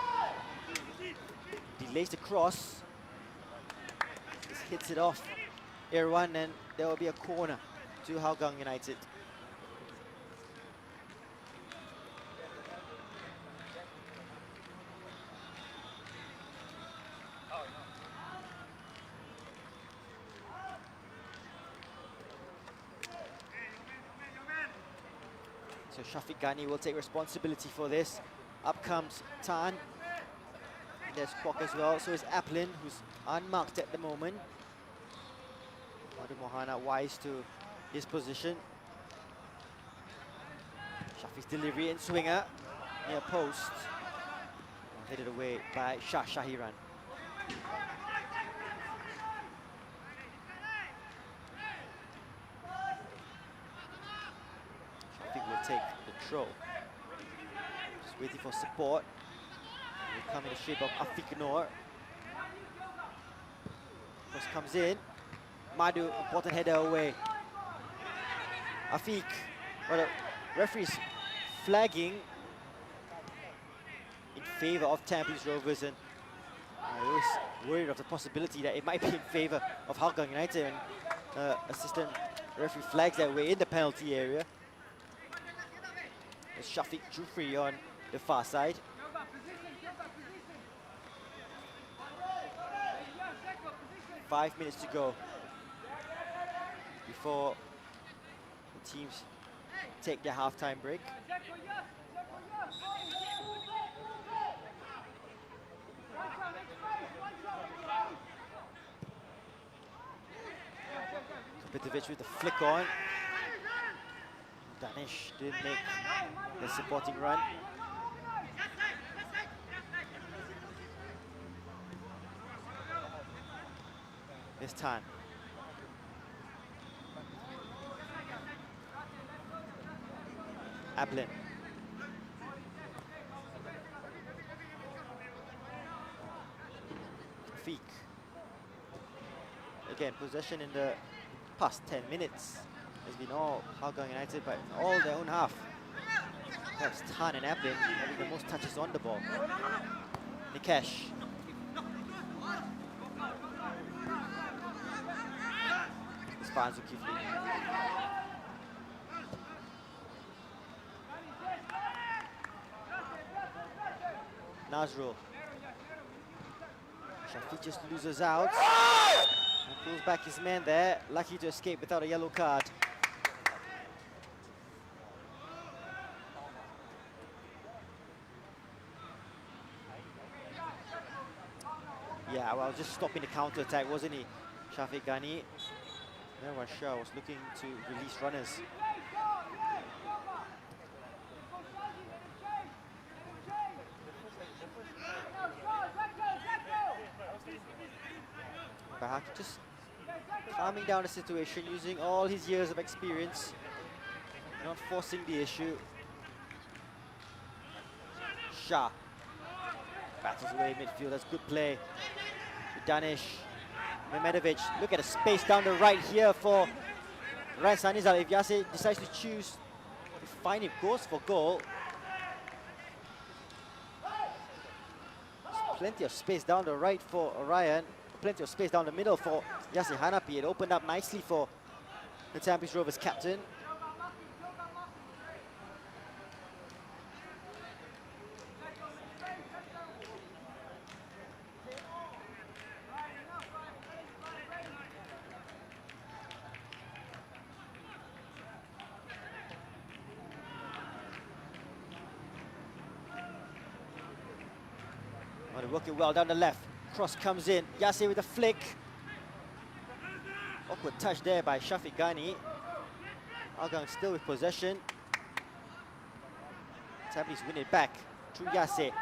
Delays the cross. Just hits it off Irwan, and there will be a corner to Hougang United. So Shafiq Ghani will take responsibility for this. Up comes Tan. And there's Kwok as well. So is Aplin, who's unmarked at the moment. Madu Mohana wise to his position. Shafiq's delivery and swinger near post. Headed away by Shah Shahiran. Shafiq will take the throw. Just waiting for support. Will come in the shape of Afiq Noor. Cross comes in. Madu, important header away. Afiq, well, the referee's flagging in favour of Tampines Rovers, and I was worried of the possibility that it might be in favour of Hougang United, and assistant referee flags that way in the penalty area. There's Shafiq Jufri on the far side. Five minutes to go before the teams take their half-time break. Kapitovic with the flick on. Danish didn't make the supporting run. This time. Ablin. Afiq. Again, possession in the past 10 minutes has been all Hougang United, but all their own half. Perhaps Tan and Ablin having the most touches on the ball. Nikesh. Isfan Zulkifli. Nazrul. Shafiq just loses out. And pulls back his man there. Lucky to escape without a yellow card. Yeah, well, just stopping the counter-attack, wasn't he, Shafiq Ghani? Merwan Shah was looking to release runners. Bahaki just calming down the situation, using all his years of experience, not forcing the issue. Shah battles away midfield, that's good play. Danish, Mehmedovic, look at the space down the right here for Ryan Sanizal. If Yasser decides to choose to find him, goes for goal. There's plenty of space down the right for Ryan, plenty of space down the middle for Yasser Hanapi. It opened up nicely for the Tampines Rovers captain. Working well down the left. Cross comes in. Yasser with a flick. Awkward touch there by Shafiq Ghani. Hougang still with possession. Tampines win it back through Yasser.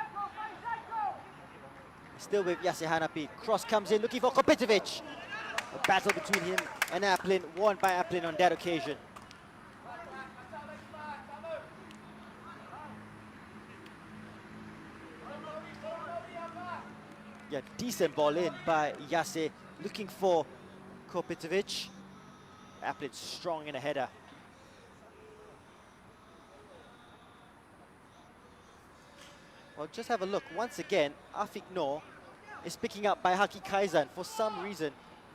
Still with Yasser Hanapi. Cross comes in, looking for Kopitovic. A battle between him and Aplin, won by Aplin on that occasion. Yeah, decent ball in by Yasser, looking for Kopitovic. Aplin strong in a header. Well, just have a look. Once again, Afiq Noor is picking up by Haki Kaizan for some reason.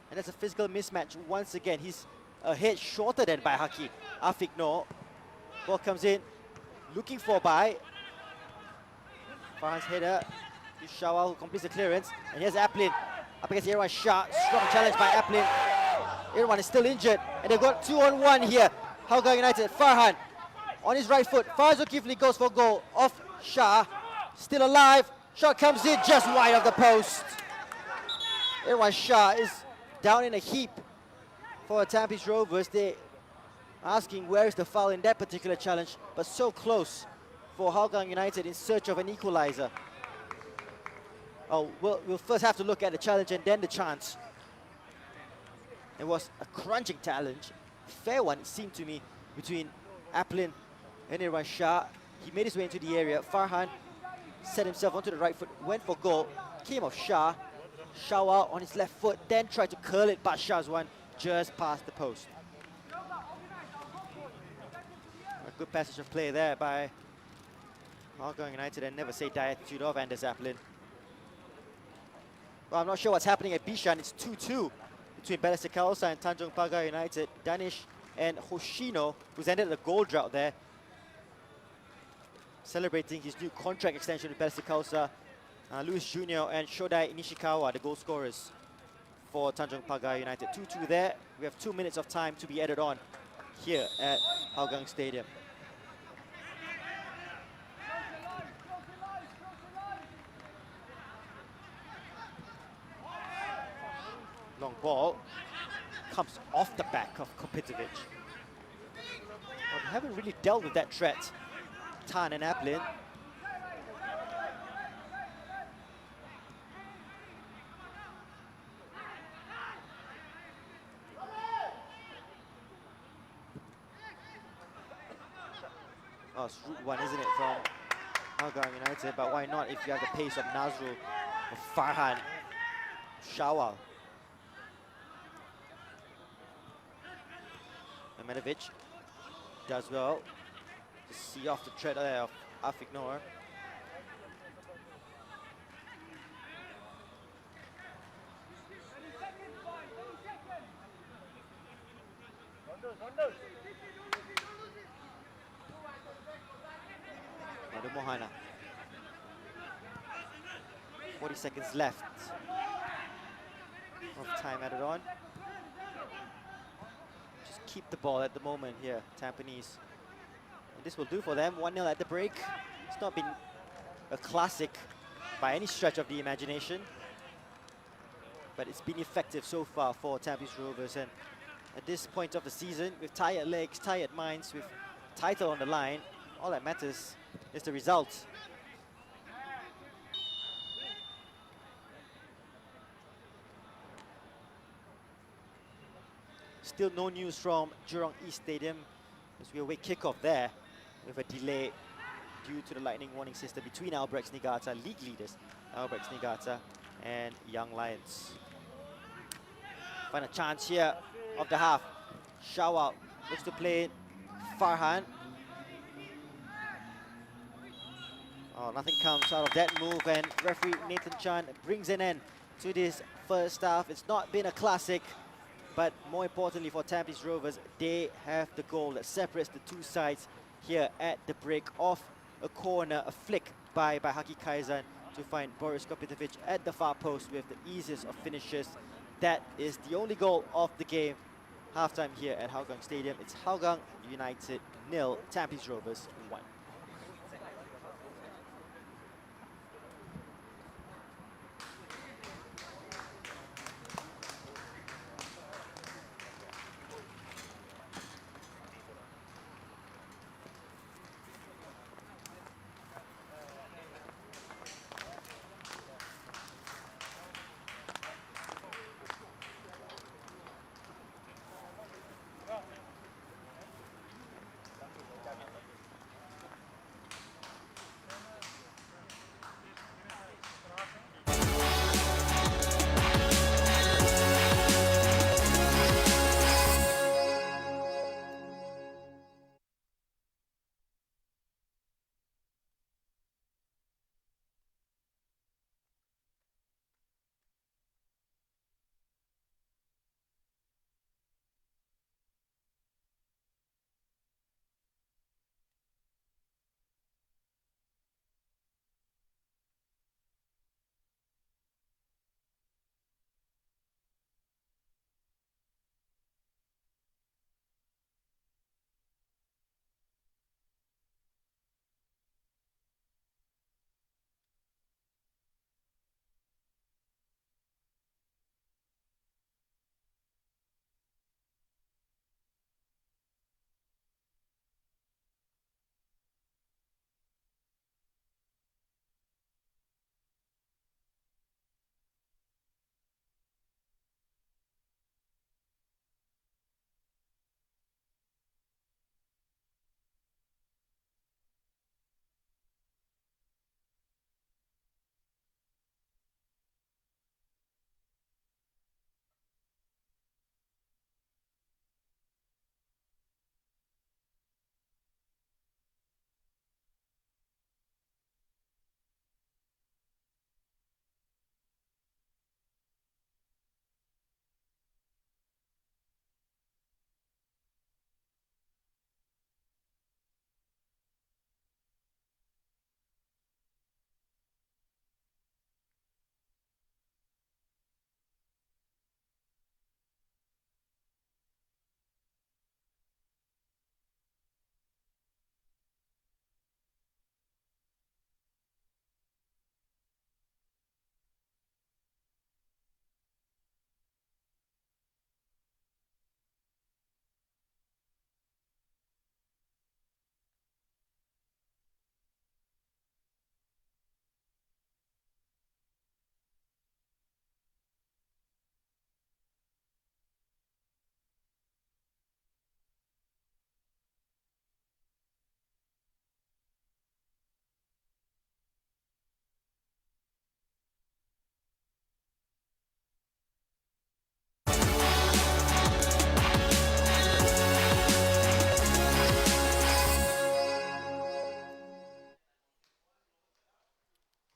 And that's a physical mismatch once again. He's a head shorter than by Haki. Afiq Noor. Ball comes in, looking for by Farhan's header. Shawal who completes the clearance, and here's Aplin up against Irwan Shah. Strong challenge by Aplin. Irwan is still injured, and they've got 2-on-1 here. Hougang United, Farhan on his right foot. Faz Zulkifli goes for goal off Shah. Still alive. Shot comes in just wide of the post. Irwan Shah is down in a heap for Tampines Rovers. They asking where is the foul in that particular challenge, but so close for Hougang United in search of an equalizer. Oh, we'll first have to look at the challenge and then the chance. It was a crunching challenge, fair one it seemed to me, between Aplin and Irwan Shah. He made his way into the area. Farhan set himself onto the right foot, went for goal, came off Shah. Shah out on his left foot, then tried to curl it, but Shah's one just past the post. A good passage of play there by Hougang United, and never say die attitude of Anders Aplin. Well, I'm not sure what's happening at Bishan. It's 2-2 between Balestier Khalsa and Tanjong Pagar United. Danish and Hoshino, who's ended the goal drought there, celebrating his new contract extension with Balestier Khalsa. Luis Jr. and Shodai Nishikawa, the goal scorers for Tanjong Pagar United. 2-2 there. We have 2 minutes of time to be added on here at Hougang Stadium. Long ball comes off the back of Kopitovic. Well, we haven't really dealt with that threat, Tan and Aplin. Oh, it's route one, isn't it, from Hougang United? But why not if you have the pace of Nazrul or Farhan, Shawal. Medovic does well to see off the tread there of Afik Noor. Madu Mohana. 40 seconds left of time added on. Keep the ball at the moment here, Tampines. And this will do for them. 1-0 at the break. It's not been a classic by any stretch of the imagination, but it's been effective so far for Tampines Rovers. And at this point of the season, with tired legs, tired minds, with title on the line, all that matters is the result. Still no news from Jurong East Stadium as we await kickoff there with a delay due to the lightning warning system between Albrechts Niigata, league leaders, Albrechts Niigata and Young Lions. Final chance here of the half. Shawal looks to play Farhan. Oh, nothing comes out of that move, and referee Nathan Chan brings an end to this first half. It's not been a classic, but more importantly for Tampines Rovers, they have the goal that separates the two sides here at the break. Off a corner, a flick by Haki Kaizan to find Boris Kopitovic at the far post with the easiest of finishes. That is the only goal of the game. Halftime here at Hougang Stadium. It's Hougang United 0, Tampines Rovers 1.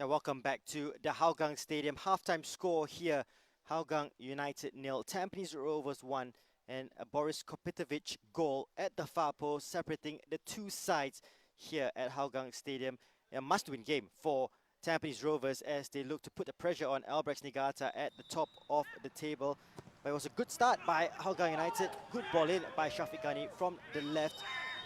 Yeah, welcome back to the Hougang Stadium. Halftime score here, Hougang United 0, Tampines Rovers 1, and a Boris Kopitovic goal at the far post, separating the two sides here at Hougang Stadium. A must-win game for Tampines Rovers as they look to put the pressure on Albrecht Niigata at the top of the table. But it was a good start by Hougang United. Good ball in by Shafiq Ghani from the left.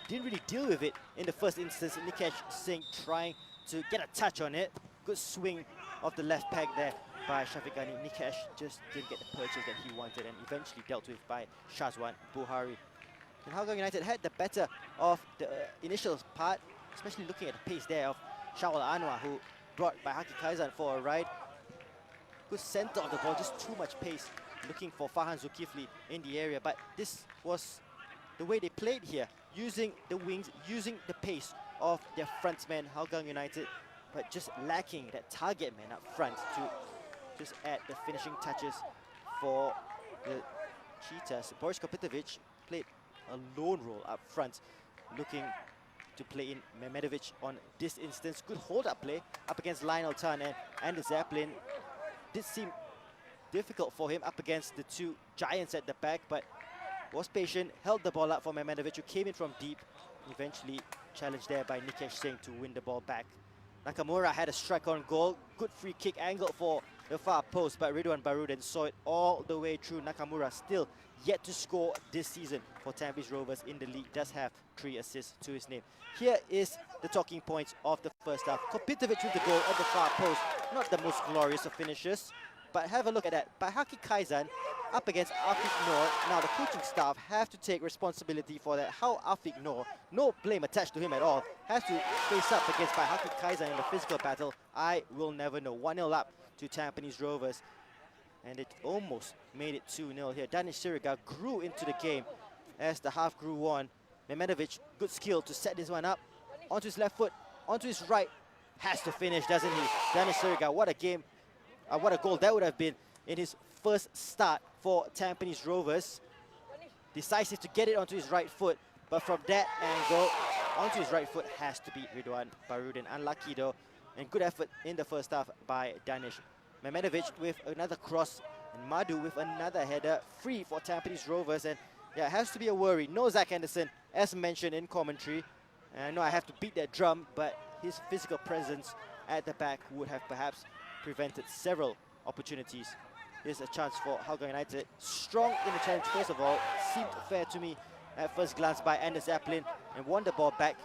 Didn't really deal with it in the first instance. Nikesh Singh trying to get a touch on it. Good swing of the left peg there by Shafiq Ghani. Nikesh just didn't get the purchase that he wanted and eventually dealt with by Shazwan Buhari. And Hougang United had the better of the initial part, especially looking at the pace there of Shawal Anwar, who brought by Haki Kaizan for a ride. Good center of the ball, just too much pace, looking for Farhan Zulkifli in the area. But this was the way they played here, using the wings, using the pace of their frontmen, Hougang United, but just lacking that target man up front to just add the finishing touches for the Cheetahs. Boris Kopitovic played a lone role up front, looking to play in Mehmedovic on this instance. Good hold-up play up against Lionel Tan, and the Zeppelin did seem difficult for him up against the two giants at the back, but was patient, held the ball up for Mehmedovic, who came in from deep, eventually challenged there by Nikesh Singh to win the ball back. Nakamura had a strike on goal, good free kick angle for the far post, but Ridwan Barudan saw it all the way through. Nakamura still yet to score this season for Tampines Rovers in the league, does have 3 assists to his name. Here is the talking points of the first half. Kopitovic with the goal at the far post, not the most glorious of finishes, but have a look at that. By Haki Kaizan up against Afiq Noor. Now the coaching staff have to take responsibility for that. How Afiq Noor, no blame attached to him at all, has to face up against by Haki Kaizan in the physical battle, I will never know. 1-0 up to Tampines Rovers, and it almost made it 2-0 here. Danish Siriga grew into the game as the half grew on. Mehmedovic, good skill to set this one up. Onto his left foot, onto his right, has to finish, doesn't he? Danish Siriga, what a game, what a goal that would have been in his first start for Tampines Rovers. Decisive to get it onto his right foot, but from that angle, onto his right foot has to be Ridwan Barudan. Unlucky though, and good effort in the first half by Danish. Mehmedovic with another cross, and Madhu with another header, free for Tampines Rovers, and yeah, it has to be a worry. No Zach Anderson, as mentioned in commentary. And I know I have to beat that drum, but his physical presence at the back would have perhaps prevented several opportunities. Here's a chance for Hougang United. Strong in the challenge, first of all. Seemed fair to me at first glance by Anders Zeppelin, and won the ball back.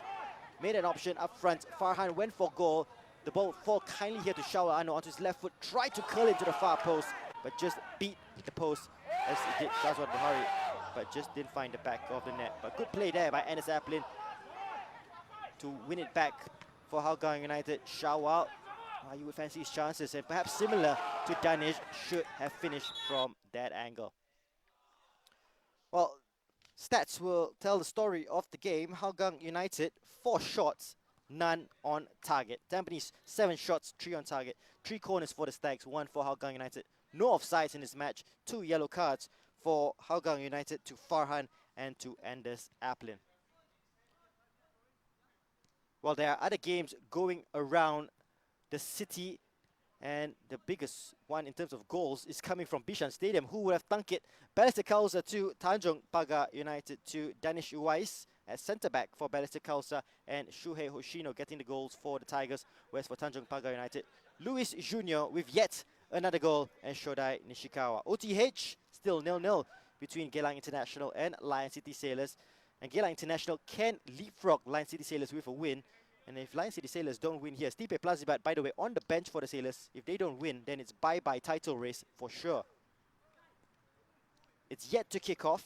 Made an option up front. Farhan went for goal. The ball fall kindly here to Shawal Anwar onto his left foot. Tried to curl into the far post, but just beat the post as he did Shazwan Buhari, but just didn't find the back of the net. But good play there by Anders Zeppelin to win it back for Hougang United. Shawal, you would fancy his chances, and perhaps similar to Danish, should have finished from that angle. Well, stats will tell the story of the game. Hougang United, 4 shots, none on target. Tampines, 7 shots, 3 on target. 3 corners for the Stags, 1 for Hougang United. No offsides in this match, 2 yellow cards for Hougang United to Farhan and to Anders Applin. Well, there are other games going around the city, and the biggest one in terms of goals is coming from Bishan Stadium. Who would have thunk it? Balestier Khalsa to Tanjong Pagar United to Danish Uwais as centre-back for Balestier Khalsa, and Shuhei Hoshino getting the goals for the Tigers, whereas for Tanjong Pagar United, Luis Junior with yet another goal, and Shodai Nishikawa. OTH still 0-0 between Geylang International and Lion City Sailors, and Geylang International can leapfrog Lion City Sailors with a win. And if Lion City Sailors don't win here, Stipe Plazibat, by the way, on the bench for the Sailors. If they don't win, then it's bye-bye title race for sure. It's yet to kick off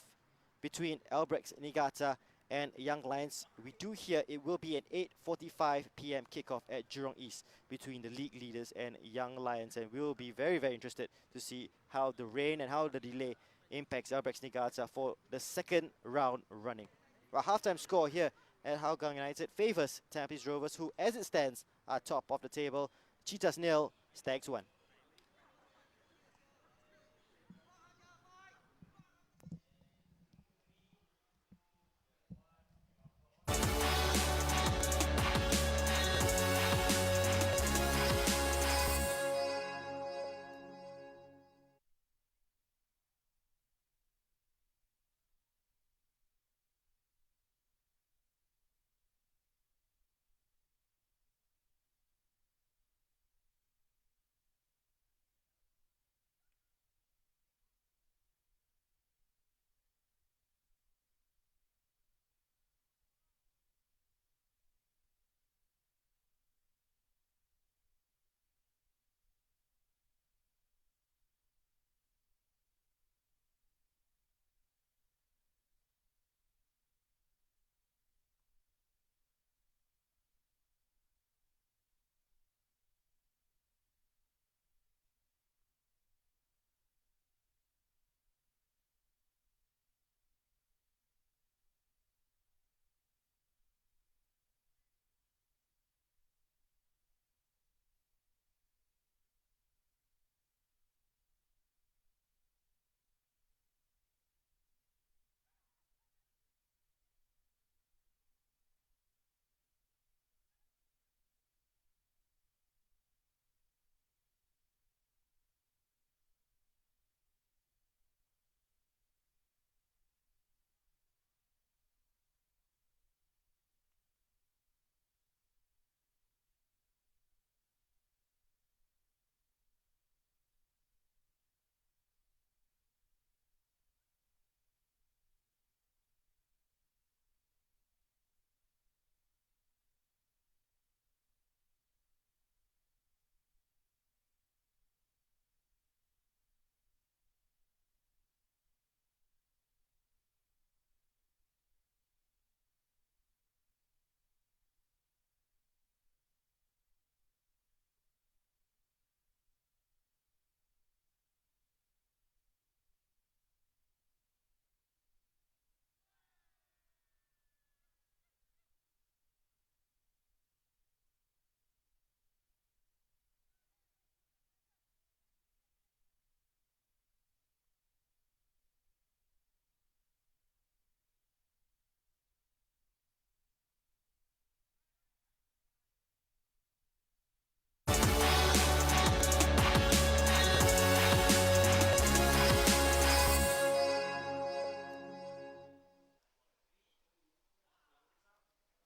between Albrecht Niigata and Young Lions. We do hear it will be an 8:45 p.m. kickoff at Jurong East between the league leaders and Young Lions. And we will be very, very interested to see how the rain and how the delay impacts Albrecht Niigata for the second round running. Well, halftime score here at Hougang United favours Tampines Rovers, who, as it stands, are top of the table. Cheetahs 0, Stags 1.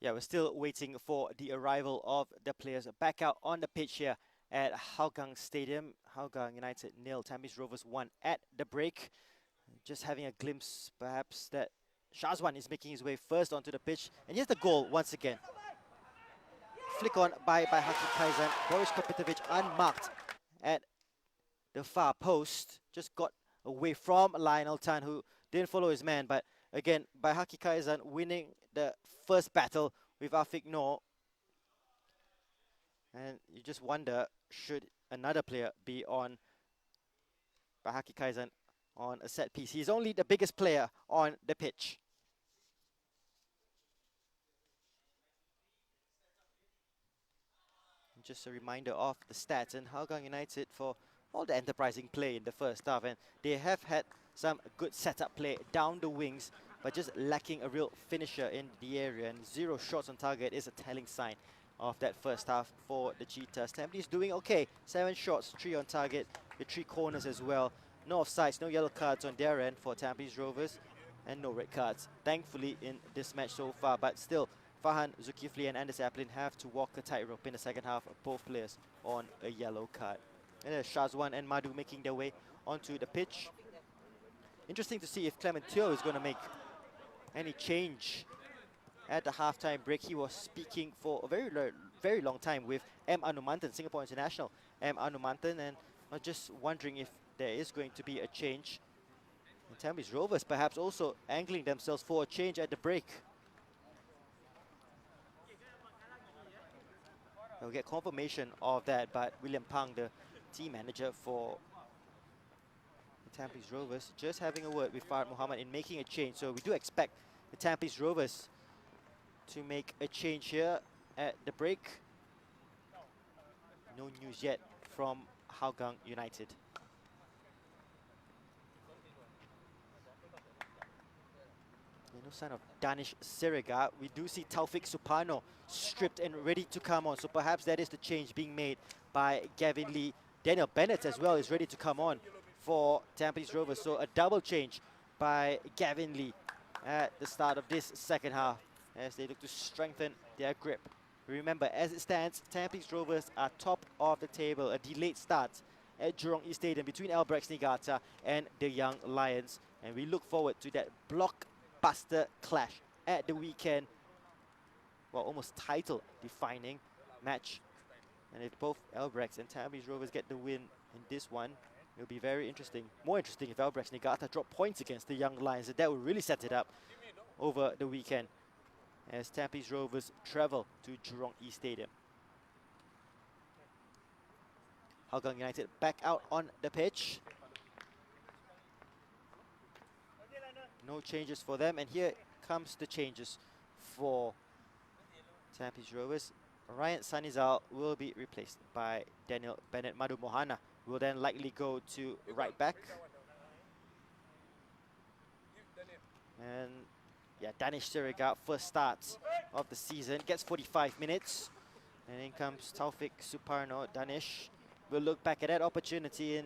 Yeah, we're still waiting for the arrival of the players back out on the pitch here at Hougang Stadium. Hougang United 0, Tampines Rovers 1 at the break. Just having a glimpse, perhaps, that Shazwan is making his way first onto the pitch. And here's the goal once again. Flick on by Haki Kaizan. Boris Kopitovic unmarked at the far post. Just got away from Lionel Tan, who didn't follow his man. But again, by Haki Kaizan winning the first battle with Afiq Noor. And you just wonder, should another player be on by Haki Kaizan on a set piece? He's only the biggest player on the pitch. Just a reminder of the stats and Hougang United for all the enterprising play in the first half, and they have had some good setup play down the wings, but just lacking a real finisher in the area, and 0 shots on target is a telling sign of that first half for the Cheetahs. Tampines doing okay, 7 shots, 3 on target with 3 corners as well. No offsides, no yellow cards on their end for Tampines Rovers, and no red cards, thankfully, in this match so far, but still Fahan, Zulkifli and Anders Aplin have to walk a tightrope in the second half, of both players on a yellow card. And there's Shazwan and Madhu making their way onto the pitch. Interesting to see if Clement Teo is going to make any change at the halftime break. He was speaking for a very long time with M. Anumantan, Singapore International M. Anumantan, and I'm just wondering if there is going to be a change. And Tampines Rovers perhaps also angling themselves for a change at the break. We'll get confirmation of that, but William Pang, the team manager for the Tampines Rovers, just having a word with Farhad Muhammad in making a change. So we do expect the Tampines Rovers to make a change here at the break. No news yet from Hougang United. No sign of Danish Siriga. We do see Taufik Suparno stripped and ready to come on. So perhaps that is the change being made by Gavin Lee. Daniel Bennett as well is ready to come on for Tampines Rovers. So a double change by Gavin Lee at the start of this second half as they look to strengthen their grip. Remember, as it stands, Tampines Rovers are top of the table. A delayed start at Jurong East Stadium between Albrechts Niigata and the Young Lions. And we look forward to that blockbuster clash at the weekend. Well, almost title-defining match. And if both Albrechts and Tampines Rovers get the win in this one, it'll be very interesting. More interesting if Albrechts Niigata drop points against the Young Lions. And that will really set it up over the weekend as Tampines Rovers travel to Jurong East Stadium. Hougang United back out on the pitch. No changes for them, and here comes the changes for Tampines Rovers. Ryan Sanizal will be replaced by Daniel Bennett. Madhu Mohana will then likely go to right back. And yeah, Danish Siriga, first start of the season, gets 45 minutes. And in comes Taufik Suparno. Danish will look back at that opportunity in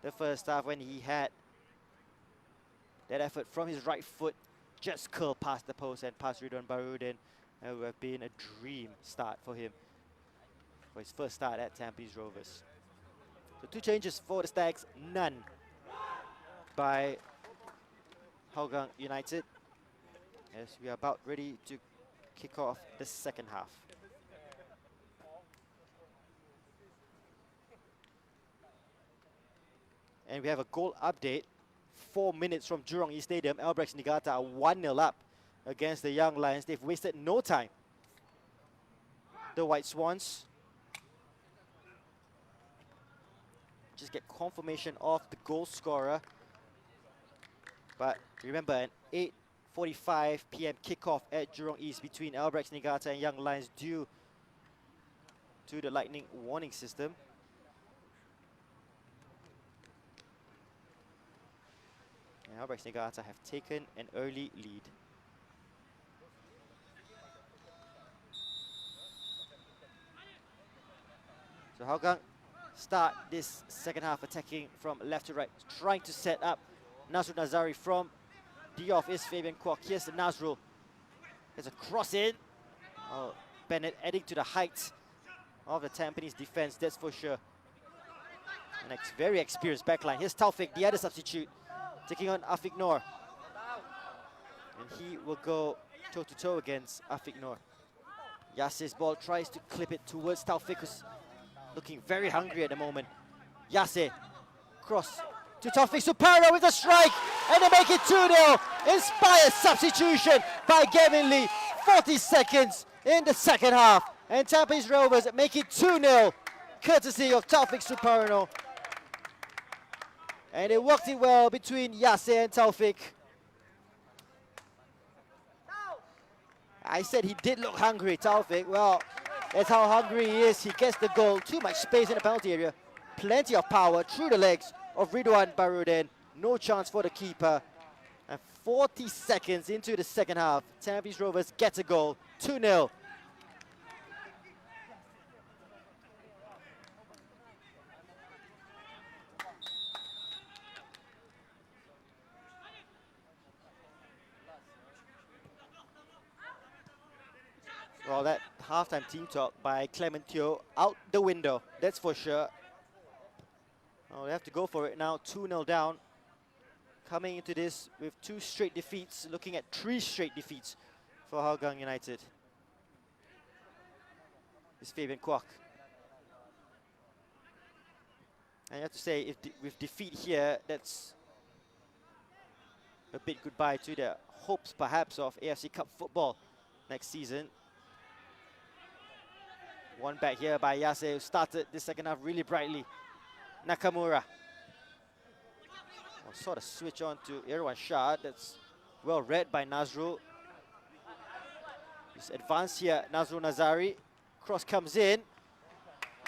the first half when he had that effort from his right foot, just curled past the post and past Ridwan Barudin. It would have been a dream start for him for his first start at Tampines Rovers. So 2 changes for the Stags, none by Hougang United, as we are about ready to kick off the second half. And we have a goal update. 4 minutes from Jurong East Stadium, Albrechts Niigata are 1-0 up against the Young Lions. They've wasted no time, the White Swans. Just get confirmation of the goal scorer. But remember, an 8:45 p.m. kickoff at Jurong East between Albrechts Niigata and Young Lions due to the lightning warning system. And Albrechts Niigata have taken an early lead. So Hougang start this second half attacking from left to right, trying to set up Nazrul Nazari from the off is Fabian Kwok. Here's the Nazrul. There's a cross in, Oh, Bennett adding to the height of the Tampines defense, that's for sure. An very experienced backline. Here's Taufik, the other substitute, taking on Afiq Noor. And he will go toe-to-toe against Afiq Noor. Yasser's ball tries to clip it towards Taufik, who's looking very hungry at the moment. Yasser, cross to Taufik Supara with a strike, and they make it 2-0. Inspired substitution by Gavin Lee. 40 seconds in the second half, and Tampines Rovers make it 2-0, courtesy of Taufik Suparno. And it worked it well between Yasser and Taufik. I said he did look hungry, Taufik. Well, that's how hungry he is. He gets the goal. Too much space in the penalty area. Plenty of power through the legs of Ridwan Barudin. No chance for the keeper. And 40 seconds into the second half, Tampines Rovers gets a goal. 2-0. Well, that halftime team talk by Clement Teo out the window, that's for sure. Oh, they have to go for it now, 2-0 down. Coming into this with 2 straight defeats, looking at 3 straight defeats for Hougang United. It's Fabian Kwok. And you have to say, if with defeat here, that's a bit goodbye to the hopes perhaps of AFC Cup football next season. One back here by Yasser, who started the second half really brightly. Nakamura. Well, sort of switch on to Irwan Shah. That's well read by Nazrul. He's advanced here, Nazrul Nazari. Cross comes in.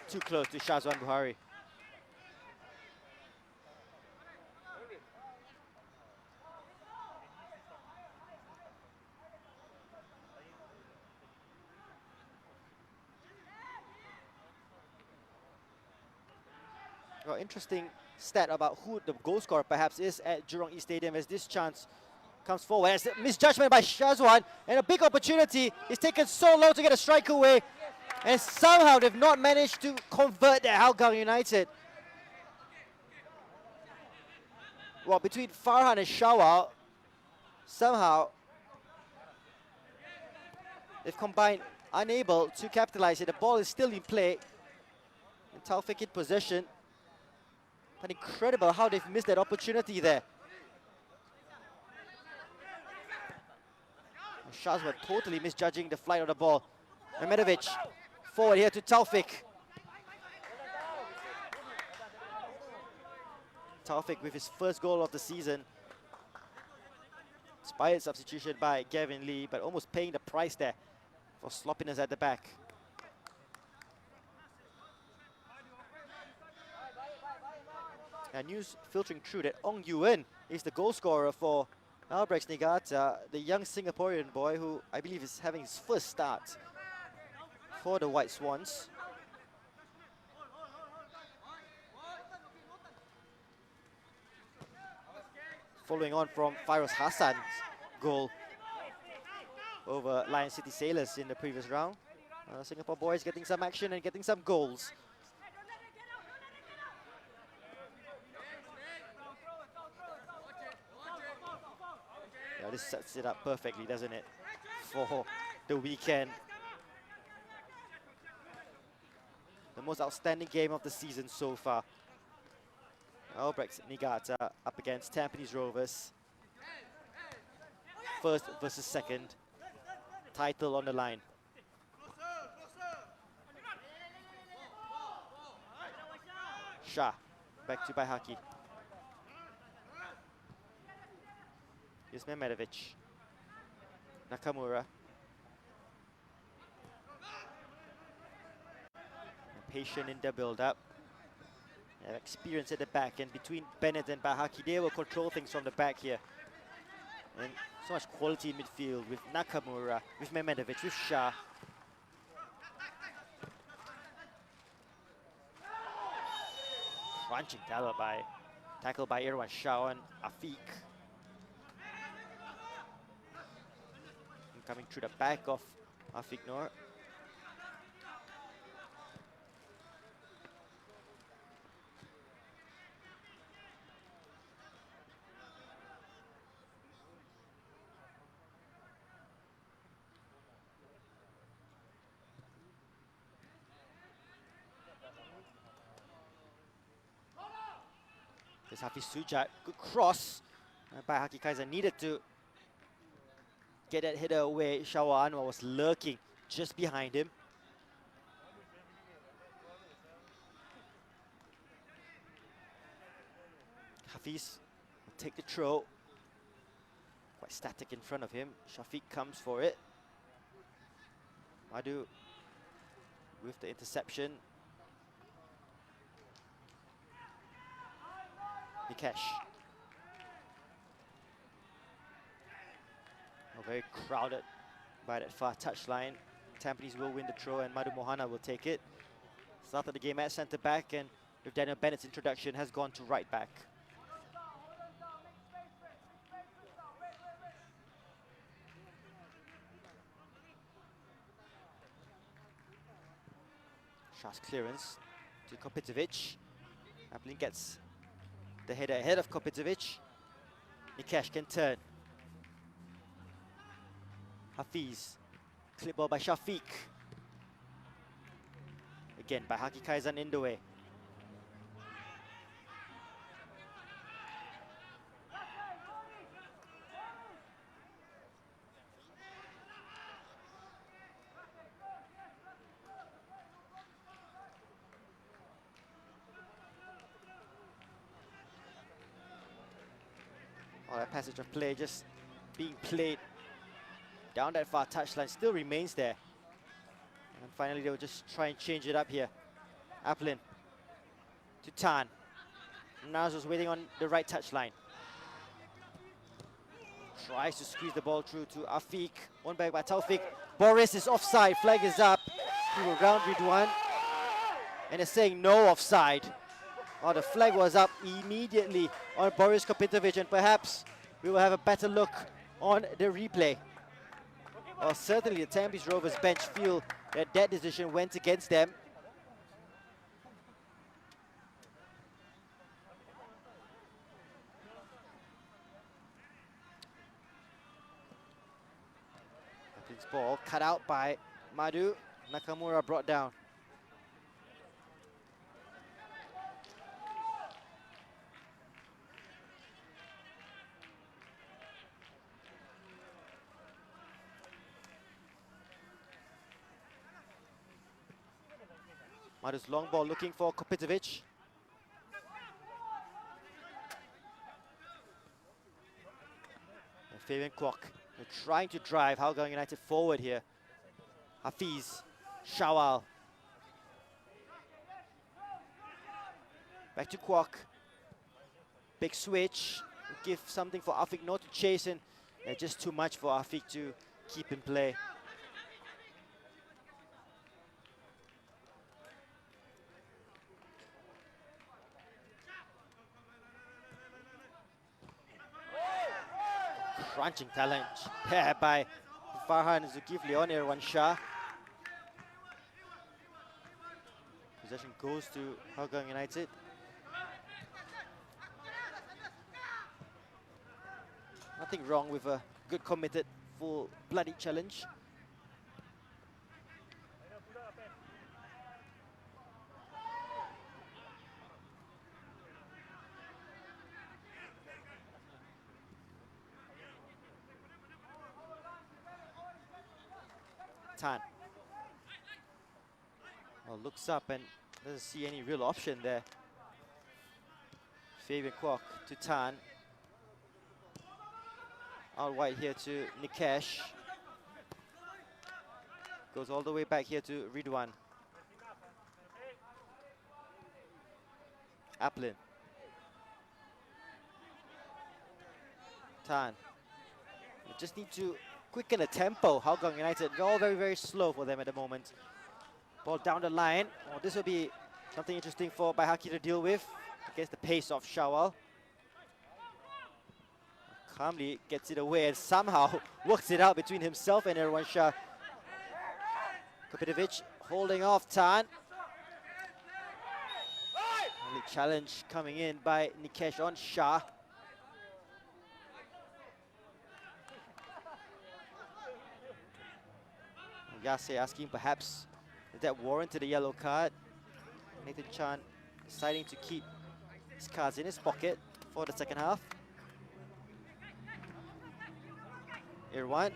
Too close to Shazwan Buhari. Well, interesting stat about who the goal scorer perhaps is at Jurong East Stadium as this chance comes forward. It's a misjudgment by Shazwan, and a big opportunity. It's taken so long to get a strike away, and somehow they've not managed to convert the Hougang United. Well, between Farhan and Shawal, somehow they've combined, unable to capitalize it. The ball is still in play, and Taufik in possession. But incredible how they've missed that opportunity there. Shazwan totally misjudging the flight of the ball. Mehmedovic forward here to Taufik. Taufik with his first goal of the season. Inspired substitution by Gavin Lee, but almost paying the price there for sloppiness at the back. News filtering through that Ong Yuen is the goal scorer for Albrecht Niigata, the young Singaporean boy who I believe is having his first start for the White Swans. Following on from Fairoz Hassan's goal over Lion City Sailors in the previous round. Singapore boys getting some action and getting some goals. This sets it up perfectly, doesn't it, for the weekend. The most outstanding game of the season so far. Albrecht Niigata up against Tampines Rovers. First versus second. Title on the line. Shah, back to Baihaki. Here's Mehmedovic. Nakamura. Patient in the build-up. Experience at the back, and between Bennett and Baihaki, they will control things from the back here. And so much quality in midfield with Nakamura, with Mehmedovic, with Shah. Crunching tackle by Irwan Shah and Afiq. Coming through the back of Afiq Noor. There's Hafiz Sujat. Good cross by Haki Kaiser. Needed to get that header away. Shawar Anwar was lurking just behind him. Hafiz will take the throw. Quite static in front of him. Shafiq comes for it. Madu with the interception. Nikesh. Very crowded by that far touchline. Tampines will win the throw and Madu Mohana will take it. Started the game at centre back, and with Daniel Bennett's introduction has gone to right back. Shah's clearance to Kopitovic. Aplin gets the header ahead of Kopitovic. Nikesh can turn. Hafiz. Clip ball by Shafiq. Again by Haki Kaizan in the way. Oh, that passage of play just being played down that far touchline still remains there. And finally they'll just try and change it up here. Aplin to Tan. Naz was waiting on the right touchline. Tries to squeeze the ball through to Afiq. One back by Taufik. Boris is offside. Flag is up. He will round Ridwan. And it's saying no offside. Oh, the flag was up immediately on Boris Kopitovic, and perhaps we will have a better look on the replay. Well, certainly the Tampines Rovers bench feel that that decision went against them. This ball cut out by Madu. Nakamura brought down. Madu's long ball looking for Kopitovic. And Fabian Kwok trying to drive Hougang United forward here. Hafiz, Shawal. Back to Kwok. Big switch. Give something for Afiq Noor to chase in. Just too much for Afiq to keep in play. Crunching challenge here by Farhan Zulkifli on Irwan Shah. Possession goes to Hougang United. Nothing wrong with a good committed full bloody challenge. Tan. Well, looks up and doesn't see any real option there. Fabian Kwok to Tan. Out wide here to Nikesh. Goes all the way back here to Ridwan. Aplin. Tan. You just need to quicken the tempo. Hougang United, they're all very, very slow for them at the moment. Ball down the line. Oh, this will be something interesting for Baihaki to deal with against the pace of Shawal. Calmly gets it away and somehow works it out between himself and Irwan Shah. Kopitovic holding off Tan. Only challenge coming in by Nikesh on Shah. Yase asking perhaps if that warranted a yellow card. Nathan Chan deciding to keep his cards in his pocket for the second half. Irwan,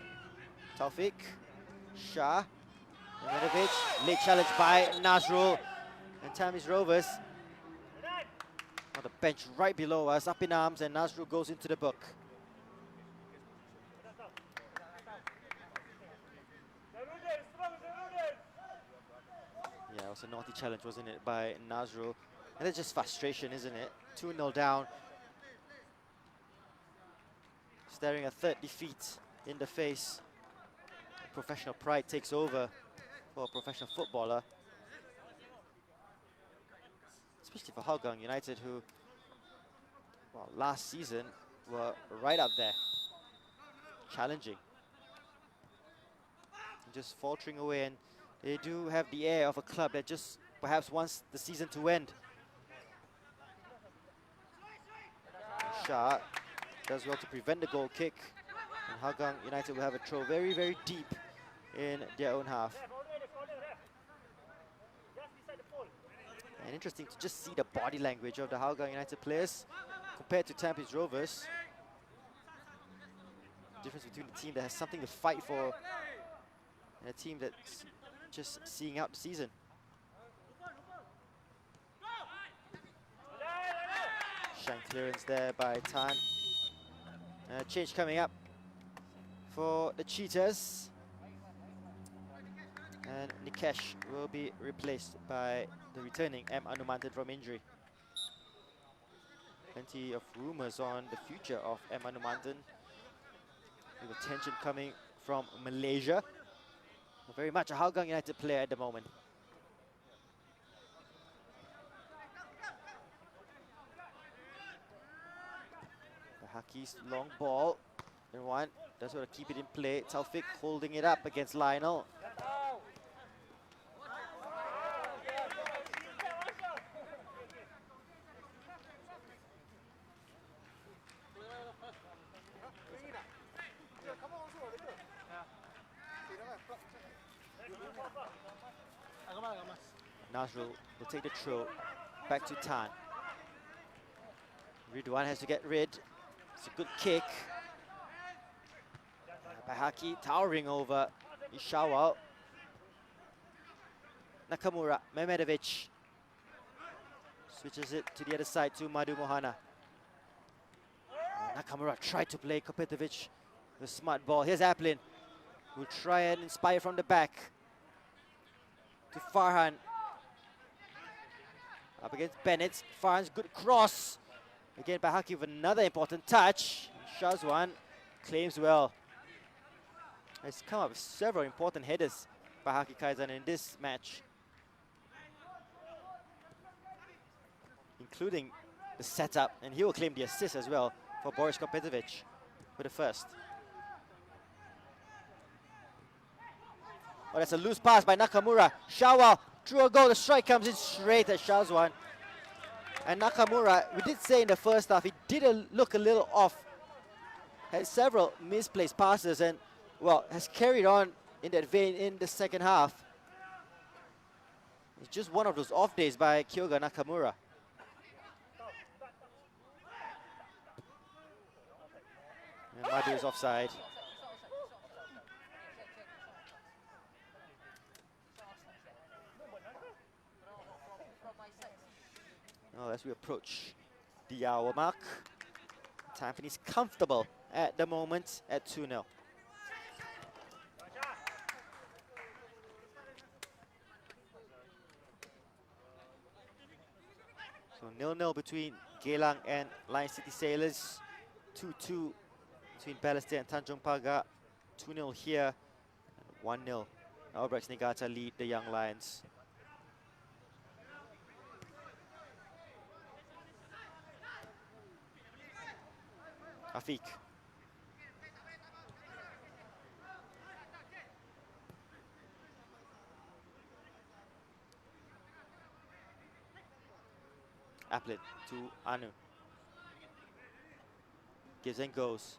Taufik, Shah, Mehmedovic, late challenge by Nazrul and Tampines Rovers. On the bench right below us, up in arms, and Nazrul goes into the book. Yeah, it was a naughty challenge, wasn't it, by Nazrul? And it's just frustration, isn't it? 2-0 down. Staring a third defeat in the face. Professional pride takes over for a professional footballer. Especially for Hougang United, who, well, last season were right up there. Challenging. Just faltering away, and they do have the air of a club that just perhaps wants the season to end. Shah does well to prevent the goal kick, and Hougang United will have a throw very, very deep in their own half. And interesting to just see the body language of the Hougang United players compared to Tampines Rovers. The difference between a team that has something to fight for and a team that's just seeing out the season. Shine clearance there by Tan. Change coming up for the Cheetahs. And Nikesh will be replaced by the returning M. Anumantan from injury. Plenty of rumors on the future of M. Anumantan, with attention coming from Malaysia. Very much a Hougang United player at the moment. Haki's long ball. Irwan does want to keep it in play. Taufik holding it up against Lionel. Nazrul will take the throw back to Tan. Ridwan has to get rid. It's a good kick. By Haki, towering over Ishawa. Nakamura, Mehmedovic. Switches it to the other side to Madu Mohana. Nakamura tried to play Kopitovic. The smart ball. Here's Aplin, who try and inspire from the back. To Farhan. Up against Bennett. Farhan's good cross. Again by Haki with another important touch. Shazwan claims well. He's come up with several important headers by Haki Kaizan in this match, including the setup, and he will claim the assist as well for Boris Kopitovic for the first. Oh, that's a loose pass by Nakamura. Shawal drew a goal. The strike comes in straight at Shazwan. And Nakamura, we did say in the first half, he did look a little off. Had several misplaced passes and, well, has carried on in that vein in the second half. It's just one of those off days by Kyoga Nakamura. And Madu is offside. Oh, as we approach the hour mark, Tampines comfortable at the moment at 2-0. So 0-0 between Geylang and Lion City Sailors, 2-2 between Balestier and Tanjong Pagar, 2-0 here, and 1-0. Albirex Niigata lead the Young Lions. Afiq. Applet to Anu. Gives and goes.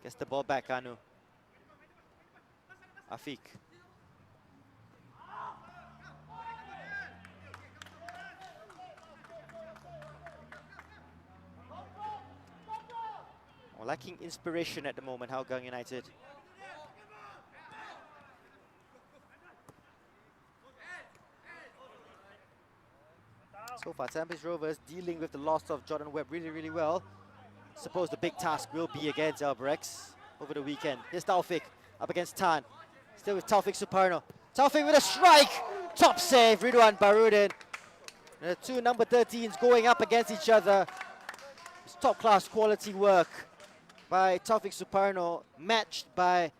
Gets the ball back, Anu. Afiq. Lacking inspiration at the moment, Hougang United. So far, Tampines Rovers dealing with the loss of Jordan Webb really, really well. Suppose the big task will be against Albrechts over the weekend. Here's Taufik up against Tan. Still with Taufik Suparno. Taufik with a strike! Top save, Ridwan Barudin. The two number 13s going up against each other. It's top-class quality work by Taufik Suparno, matched by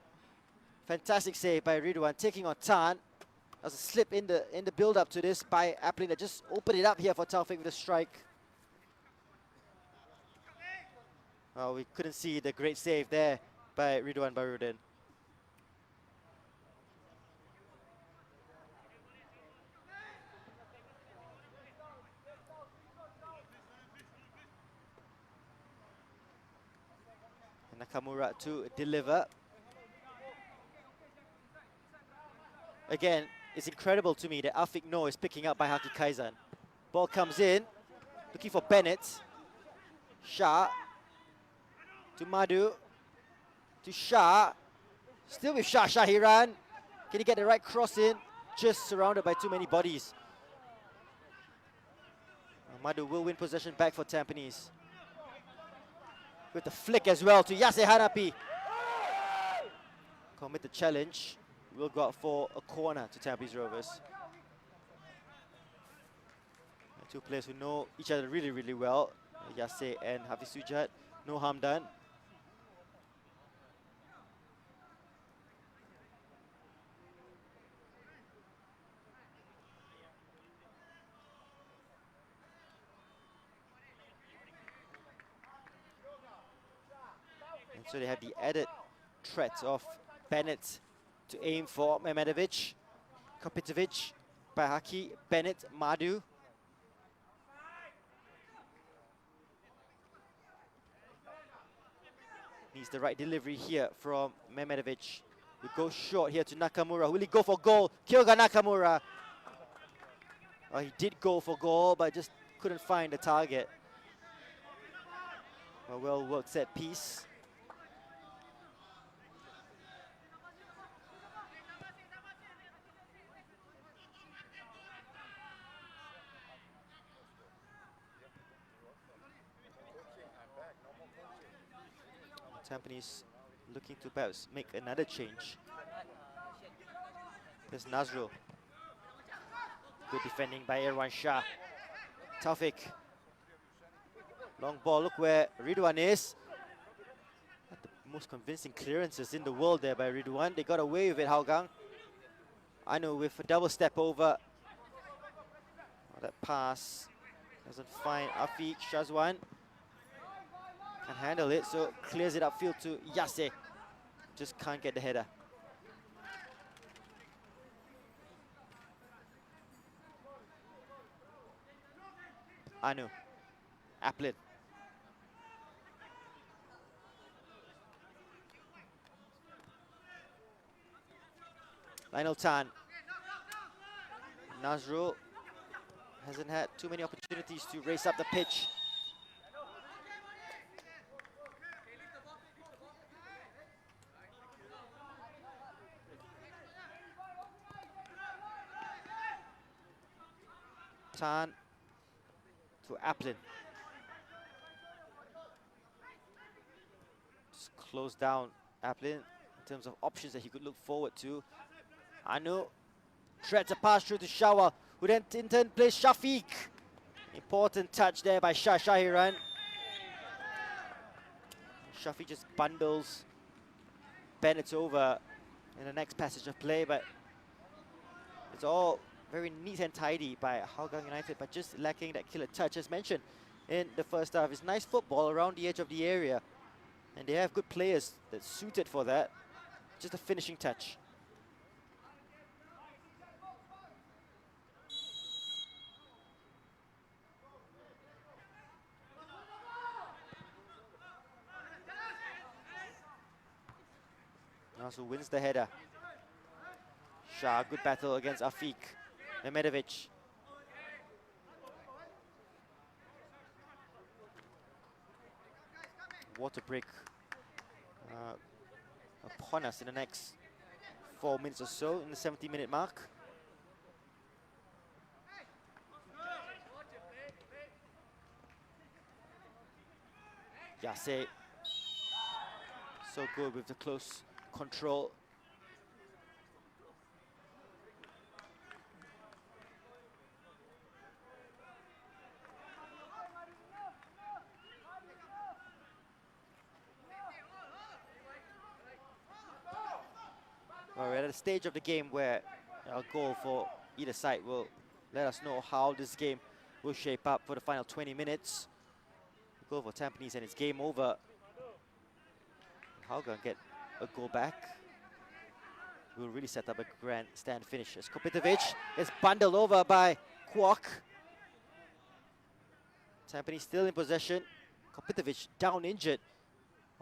fantastic save by Ridwan, taking on Tan. That was a slip in the build-up to this by Applet that just opened it up here for Taufik with a strike. Oh, we couldn't see the great save there by Ridwan Barudin. Nakamura to deliver. Again, it's incredible to me that Afiq Noor is picking up by Haki Kaizan. Ball comes in, looking for Bennett. Shah to Madhu, to Shah. Still with Shah, Shahiran. Can he get the right cross in? Just surrounded by too many bodies. Madhu will win possession back for Tampines. With the flick as well to Yase Hanapi. Commit the challenge. We'll go out for a corner to Tampines Rovers. Two players who know each other really, really well. Yase and Hafiz Sujat. No harm done. And so they have the added threat of Bennett to aim for Mehmedovic. Kopitovic by Haki. Bennett, Madhu. Needs the right delivery here from Mehmedovic. We go short here to Nakamura. Will he go for goal? Kyoga Nakamura. Oh, he did go for goal, but just couldn't find the target. A well-worked set piece. Tampines looking to perhaps make another change. There's Nazrul. Good defending by Irwan Shah. Taufik. Long ball, look where Ridwan is. Not the most convincing clearances in the world there by Ridwan. They got away with it, Hougang. Anu with a double step over. Oh, that pass doesn't find Afiq. Shazwan can handle it, so clears it upfield to Yase. Just can't get the header. Anu. Applet. Lionel Tan. Nazrul hasn't had too many opportunities to race up the pitch. Tan to Applet. Just close down Applet in terms of options that he could look forward to. Anu threads a pass through to Shawal, who then in turn plays Shafiq. Important touch there by Shahiran. Shafiq just bundles Bennett over in the next passage of play, but it's all very neat and tidy by Hougang United, but just lacking that killer touch. As mentioned in the first half, it's nice football around the edge of the area, and they have good players that's suited for that. Just a finishing touch. Nasrul wins the header. Shah, good battle against Afiq. Mehmedovic. Water break upon us in the next 4 minutes or so, in the 70-minute mark. Yase, so good with the close control. Well, we're at a stage of the game where a goal for either side will let us know how this game will shape up for the final 20 minutes. Goal for Tampines and it's game over. Hougang get a goal back. Will really set up a grandstand finish as Kopitovic is bundled over by Kwok. Tampines still in possession. Kopitovic down injured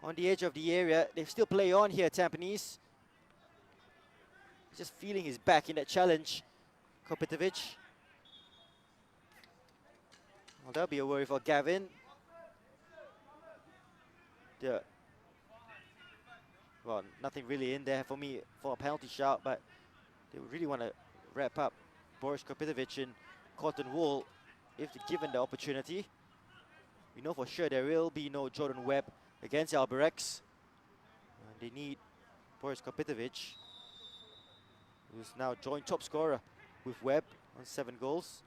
on the edge of the area. They still play on here, Tampines. He's just feeling his back in that challenge, Kopitovic. Well, that'll be a worry for Gavin. Well, nothing really in there for me for a penalty shout, but they really want to wrap up Boris Kopitovic in cotton wool if they're given the opportunity. We know for sure there will be no Jordan Webb against Albirex. They need Boris Kopitovic, who's now joint top scorer with Webb on 7 goals,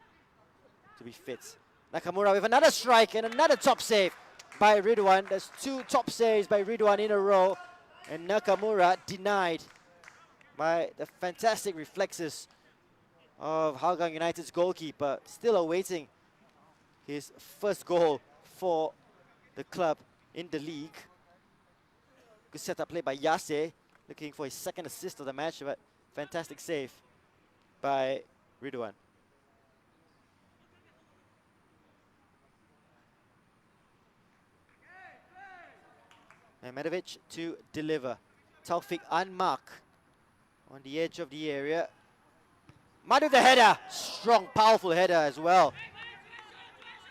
to be fit. Nakamura with another strike and another top save by Ridwan. There's 2 top saves by Ridwan in a row, and Nakamura denied by the fantastic reflexes of Hougang United's goalkeeper, still awaiting his first goal for the club in the league. Good setup play by Yase, looking for his second assist of the match, but fantastic save by Ridwan. Mehmedovic to deliver. Taufik unmarked on the edge of the area. Madu the header, strong, powerful header as well.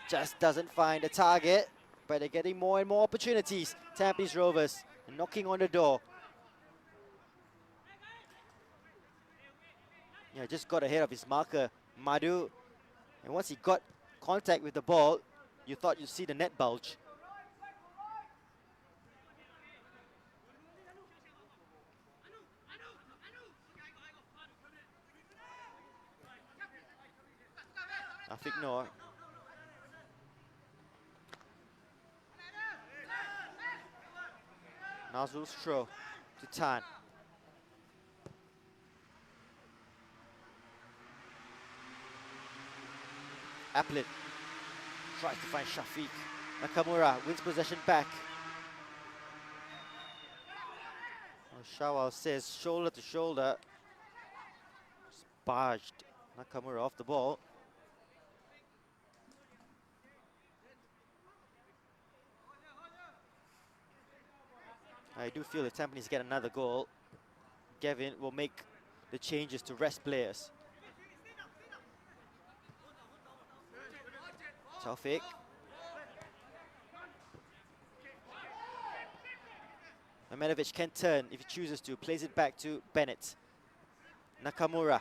Just doesn't find the target, but they're getting more and more opportunities. Tampines Rovers knocking on the door. Yeah, just got ahead of his marker, Madu. And once he got contact with the ball, you thought you'd see the net bulge. Afiq Noor. Nazrul throw to Tan. Applet tries to find Shafiq. Nakamura wins possession back. Shawal says shoulder to shoulder. Just barged Nakamura off the ball. I do feel if Tampines get another goal, Gavin will make the changes to rest players. Taufik. Mehmedovic can turn if he chooses to, plays it back to Bennett. Nakamura.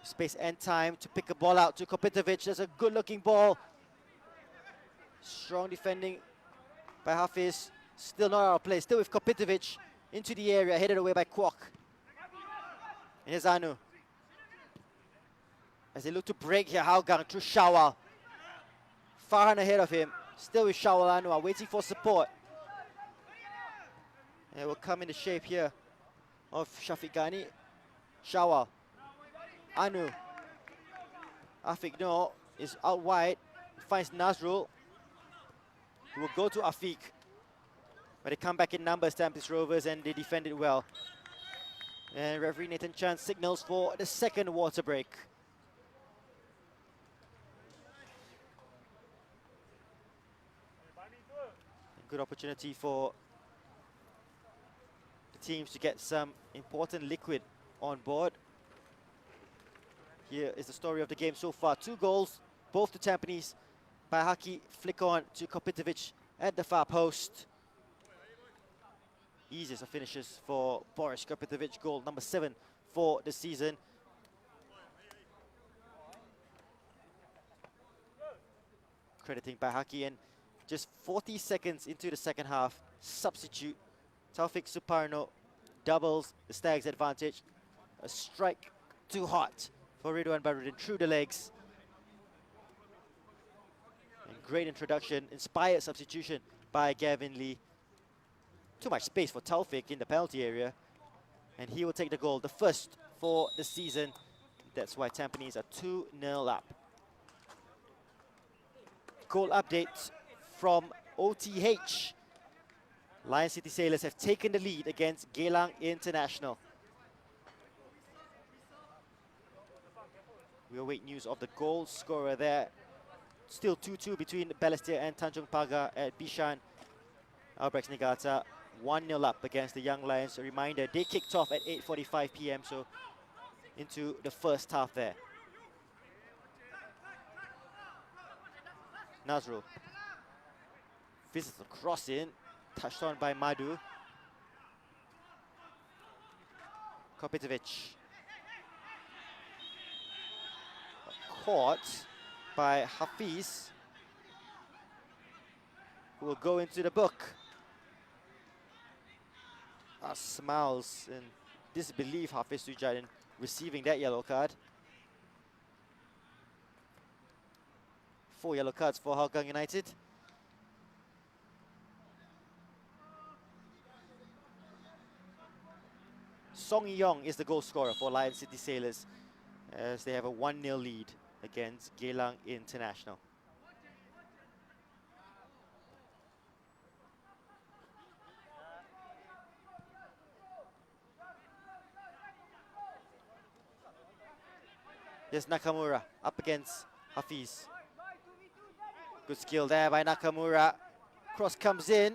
Space and time to pick a ball out to Kopitovic. There's a good looking ball. Strong defending by Hafiz. Still not out of play, still with Kopitovic into the area, headed away by Kwok. And here's Anu. As they look to break here, Hougang through Shawal. Farhan ahead of him, still with Shawal Anwar, waiting for support. And it will come in the shape here of Shafiq Ghani. Shawal. Anu. Afiq Noor is out wide, finds Nazrul, who will go to Afiq. But they come back in numbers, Tampines Rovers, and they defend it well. And referee Nathan Chan signals for the second water break. Good opportunity for the teams to get some important liquid on board. Here is the story of the game so far. 2 goals, both to Tampines. By Haki, flick on to Kopitovic at the far post. Easiest of finishes for Boris Kopitovic, goal number 7 for the season. Crediting by Haki, and just 40 seconds into the second half, substitute Taufik Suparno doubles the Stags' advantage. A strike too hot for Ridwan Barudin through the legs. And great introduction, inspired substitution by Gavin Lee. Too much space for Taufik in the penalty area, and he will take the goal, the first for the season. That's why Tampines are 2-0 up. Goal update from OTH. Lion City Sailors have taken the lead against Geylang International. We await news of the goal scorer there. Still 2-2 between Balestier and Tanjung Pagar at Bishan. Albrecht Nigata 1-0 up against the Young Lions. A reminder, they kicked off at 8:45 p.m, so into the first half there. Nazrul visits the cross in, touched on by Madu. Kopitovic. Caught by Hafiz, who will go into the book. Smiles in disbelief, Hafiz Sujat, in receiving that yellow card. 4 yellow cards for Hougang United. Song Yong is the goal scorer for Lion City Sailors, as they have a 1-0 lead against Geylang International. Here's Nakamura up against Hafiz. Good skill there by Nakamura. Cross comes in,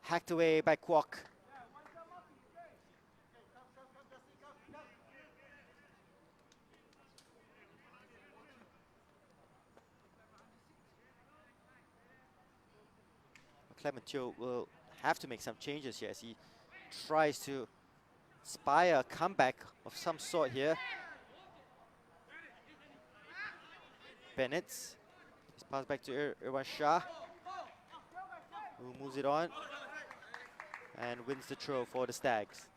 hacked away by Kwok. Clementio will have to make some changes here as he tries to inspire a comeback of some sort here. Bennett. His pass back to Irwan Shah, who moves it on and wins the throw for the Stags.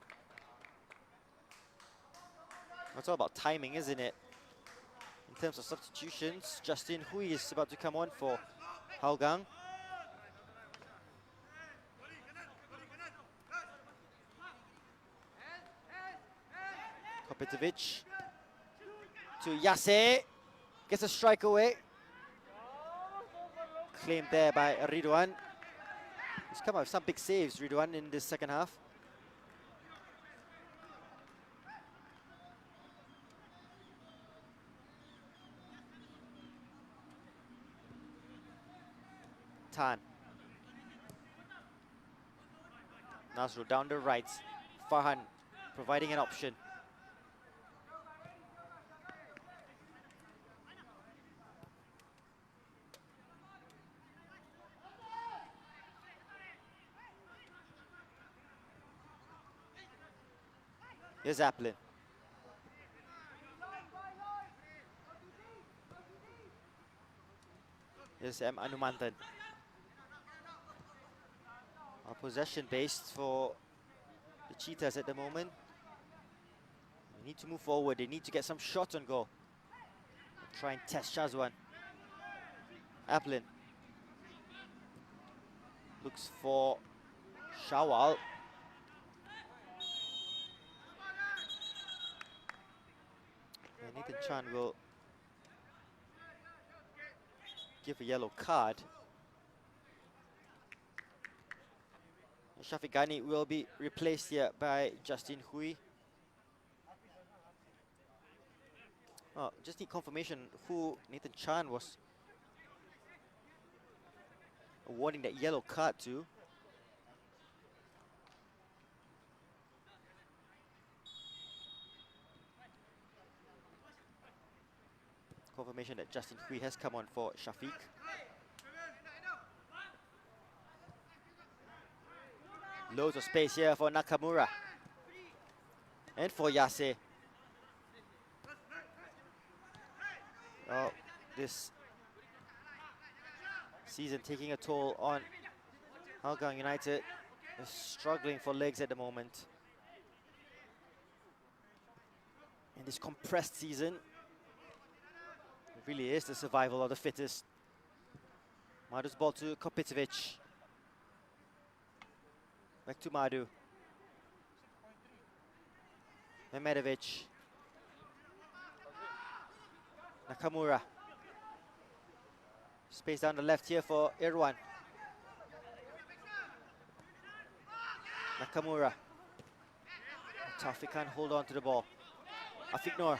It's all about timing, isn't it? In terms of substitutions, Justin Hui is about to come on for Hougang. Kopitovic to Yase, gets a strike away. Claimed there by Ridwan. He's come out with some big saves, Ridwan, in this second half. Tan. Nazrul down the right. Farhan providing an option. Here's Applin. Here's M. Anumantan. Possession based for the Cheetahs at the moment. They need to move forward. They need to get some shots on goal. Try and test Shazwan. Applin looks for Shawal. And Nathan Chan will give a yellow card. Shafiq Ghani will be replaced here by Justin Hui. Oh, just need confirmation who Nathan Chan was awarding that yellow card to. confirmation that Justin Hui has come on for Shafiq. Loads of space here for Nakamura. And for Yase. Oh, this season taking a toll on Hougang United. They're struggling for legs at the moment. In this compressed season, it really is the survival of the fittest. Madu's ball to Kopitovic. Back to Madu. Mehmedovic. Nakamura. Space down the left here for Irwan. Nakamura. Taufik can't hold on to the ball. Afiq Noor.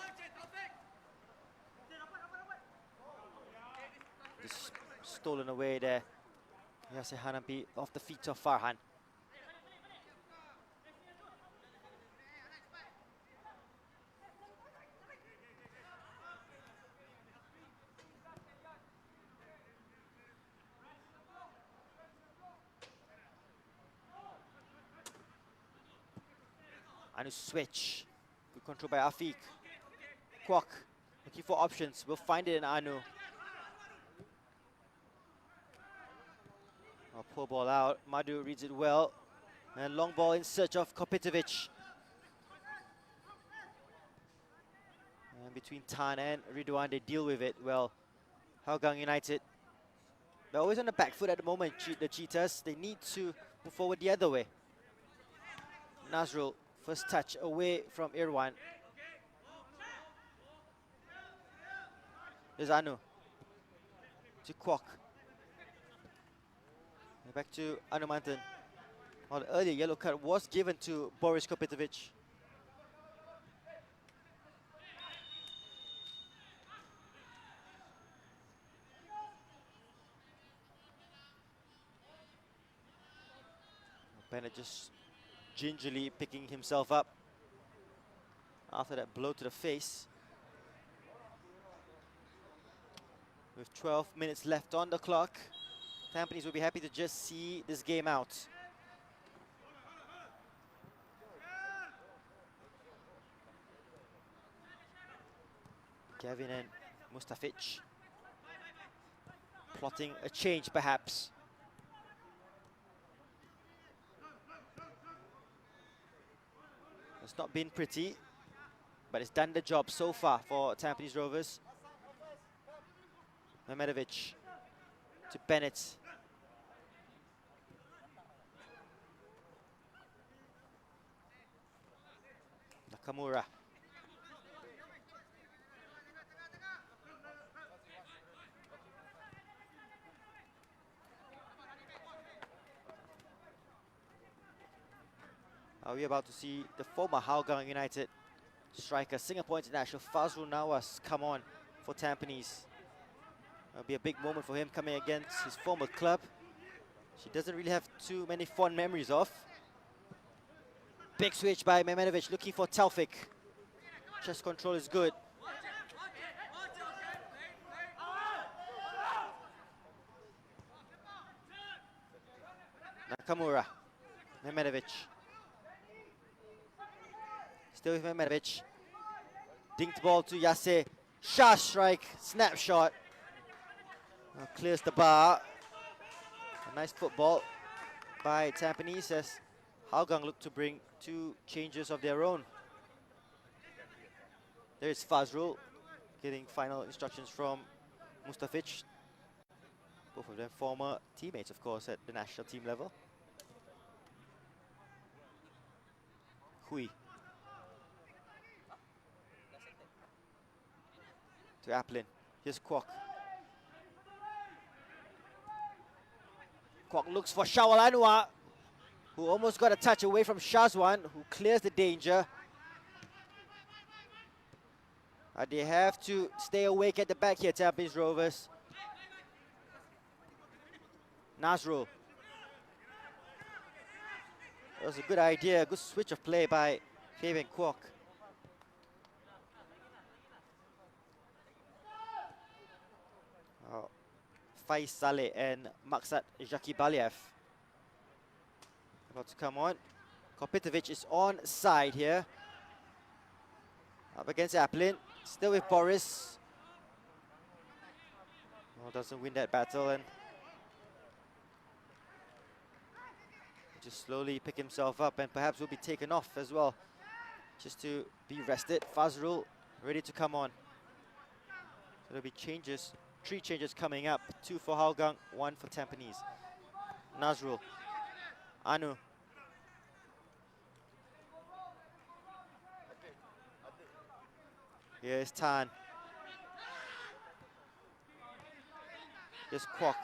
Just stolen away there. Yasser Hanapi off the feet of Farhan. Anu switch. Good control by Afiq. Kwok looking for options. We'll find it in Anu. Oh, poor ball out. Madu reads it well. And long ball in search of Kopitovic. And between Tan and Ridwan, they deal with it well. Hougang United, they're always on the back foot at the moment, the Cheetahs. They need to move forward the other way. Nazrul, first touch away from Irwan. There's Anu. To Kwok. Back to Anumantan. Well, the earlier yellow card was given to Boris Kopitovic. Bennett just gingerly picking himself up after that blow to the face. With 12 minutes left on the clock, Tampines will be happy to just see this game out. Kevin and Mustafic plotting a change perhaps. It's not been pretty, but it's done the job so far for Tampines Rovers. Mehmedovic to Bennett. Nakamura. Are we about to see the former Hougang United striker, Singapore international Fazrul Nawas come on for Tampines? It'll be a big moment for him coming against his former club. She doesn't really have too many fond memories of. Big switch by Mehmedovic looking for Taufik. Chest control is good. Nakamura. Mehmedovic. Still with Mehmedovic. Dinked ball to Yase. Shah strike. Snapshot. Clears the bar. A nice football by Tampines as Hougang look to bring two changes of their own. There is Fazrul getting final instructions from Mustafic. Both of them former teammates, of course, at the national team level. Hui. To Aplin. Here's Kwok. Kwok looks for Shawal Anwar, who almost got a touch away from Shazwan, who clears the danger. They have to stay awake at the back here, Tampines Rovers. Nazrul. That was a good idea, a good switch of play by Fabian Kwok. Faiz Saleh and Maksat Jakibaliev. About to come on. Kopitovic is on side here. Up against Aplin. Still with Boris. Oh, doesn't win that battle and just slowly pick himself up and perhaps will be taken off as well. Just to be rested. Fazrul ready to come on. So there'll be changes. 3 changes coming up. 2 for Hougang, 1 for Tampines. Nazrul. Anu. Here's Tan. Here's Kwok.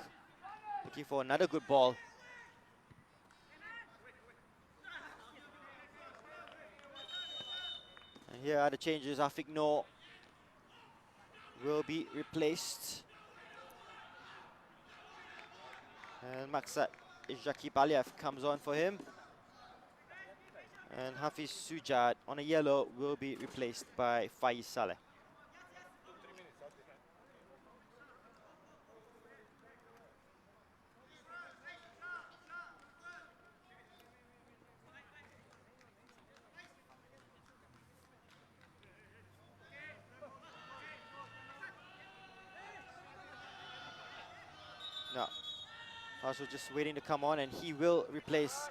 Looking for another good ball. And here are the changes. Afiq Noor will be replaced. And Maksat Jakibaliev comes on for him. And Hafiz Sujad on a yellow will be replaced by Faiz Saleh. No, also just waiting to come on, and he will replace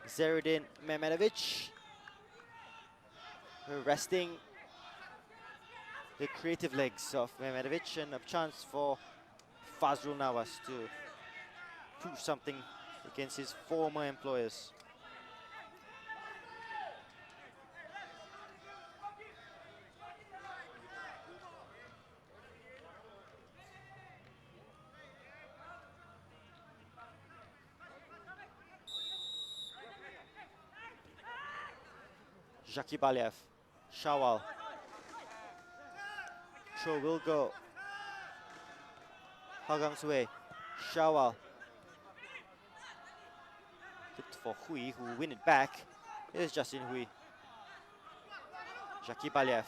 Zainuddin Mehmedovic. We're resting the creative legs of Mehmedovic, and a chance for Fazrul Nawas to prove something against his former employers. Jakibaliev, Shawal. Throw will go Haugang's way. Shawal. Looked for Hui, who will win it back. Here's Justin Hui. Jakibaliev.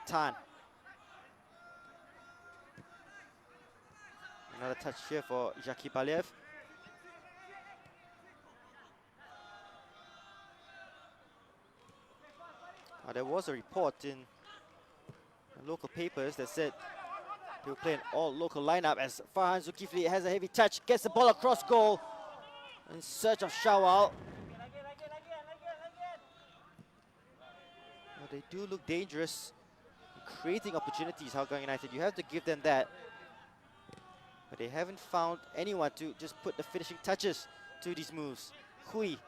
Tan. Another touch here for Jakibaliev. There was a report in the local papers that said they will play an all-local lineup as Farhan Zulkifli has a heavy touch, gets the ball across goal in search of Shawal. Well, they do look dangerous, creating opportunities, Hougang United. You have to give them that. But they haven't found anyone to just put the finishing touches to these moves. Hui.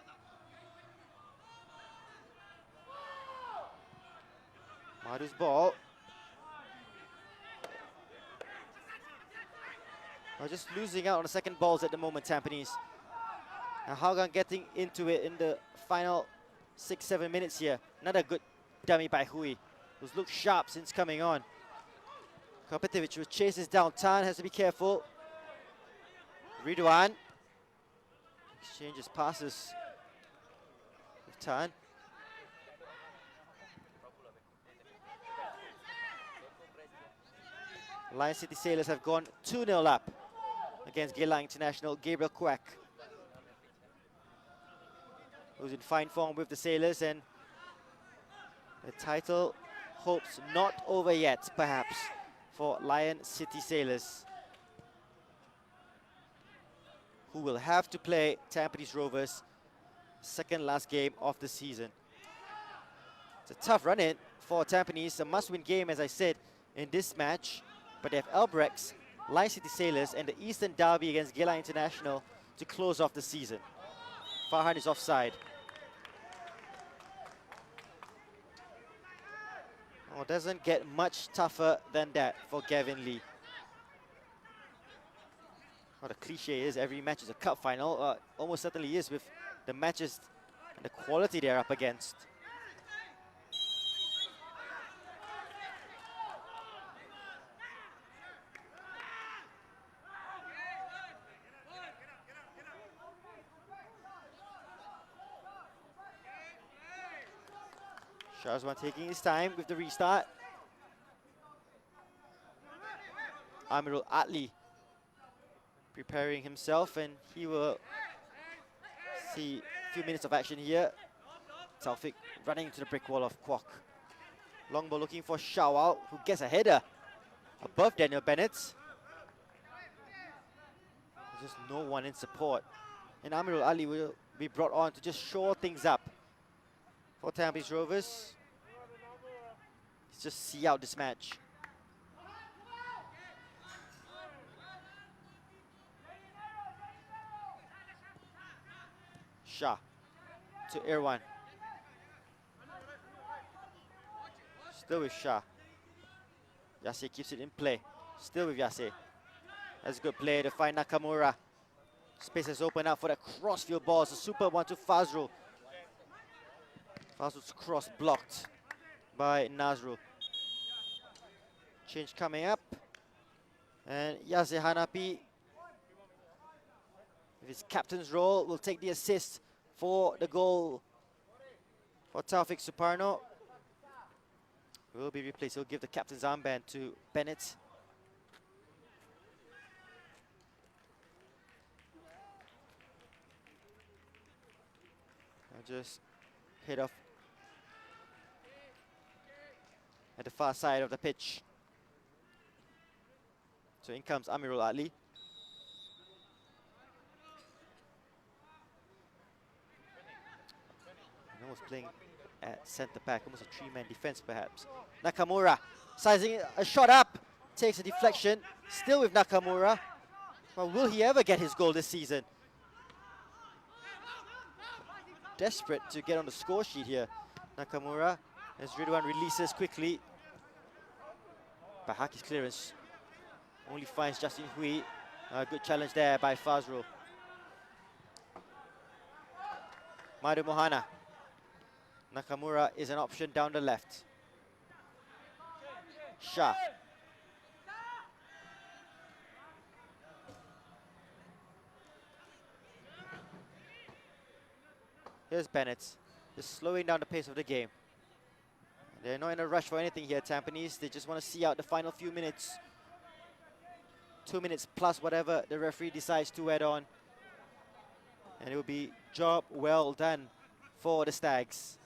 Madu's ball. Well, just losing out on the second balls at the moment, Tampines. Now Hougang getting into it in the final 6-7 minutes here. Another good dummy by Hui, who's looked sharp since coming on. Kopitovic, who chases down Tan, has to be careful. Ridwan exchanges passes with Tan. Lion City Sailors have gone 2-0 up against Geylang International. Gabriel Kwak, who's in fine form with the Sailors, and the title hopes not over yet, perhaps, for Lion City Sailors, who will have to play Tampines Rovers second last game of the season. It's a tough run-in for Tampines, a must-win game, as I said, in this match. But they have Albrechts, Lion City Sailors, and the Eastern Derby against Geylang International to close off the season. Farhan is offside. Oh, doesn't get much tougher than that for Gavin Lee. Well, the cliche is every match is a cup final. Almost certainly is, with the matches and the quality they're up against. Shazwan taking his time with the restart. Amirul Atli preparing himself, and he will see a few minutes of action here. Taufik running into the brick wall of Kwok. Long ball looking for Shawal, who gets a header above Daniel Bennett. There's just no one in support. And Amirul Ali will be brought on to just shore things up for Tampines Rovers. Let's just see out this match. Shah to Irwan. Still with Shah. Yase keeps it in play. Still with Yase. That's a good play to find Nakamura. Space has opened up for the crossfield ball. It's a super one to Fazrul. Fazrul's cross blocked by Nazrul. Change coming up. And Yase Hanapi, with his captain's role, will take the assist for the goal for Taufik Suparno. Will be replaced. He'll give the captain's armband to Bennett. I'll just hit off at the far side of the pitch. So in comes Amirul Atli. Almost playing at centre back, almost a three-man defense perhaps. Nakamura sizing a shot up, takes a deflection, still with Nakamura. Well, will he ever get his goal this season? Desperate to get on the score sheet here, Nakamura, as Ridwan releases quickly. Bahaki's clearance only finds Justin Hui. Good challenge there by Fazrul. Madu Mohana. Nakamura is an option down the left. Shah. Here's Bennett, just slowing down the pace of the game. They're not in a rush for anything here, Tampines. They just want to see out the final few minutes. 2 minutes plus whatever the referee decides to add on. And it will be job well done for the Stags.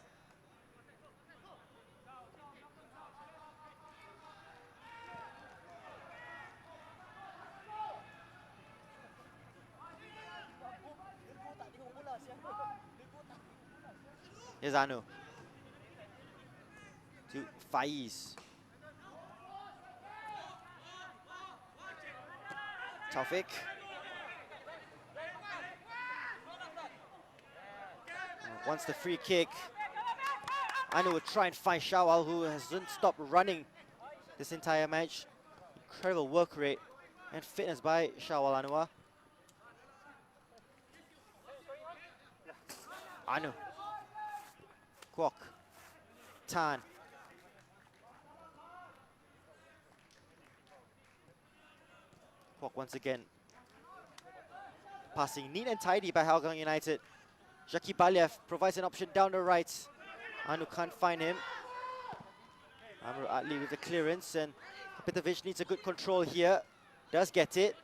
Here's Anu to Faiz. Taufik. Wants the free kick. Anu will try and find Shawal, who hasn't stopped running this entire match. Incredible work rate and fitness by Shawal Anwar. Anu. Kwok. Tan. Kwok once again. Passing neat and tidy by Hougang United. Jackie Baliev provides an option down the right. Anu can't find him. Amr Atli with the clearance, and Kapitovic needs a good control here. Does get it.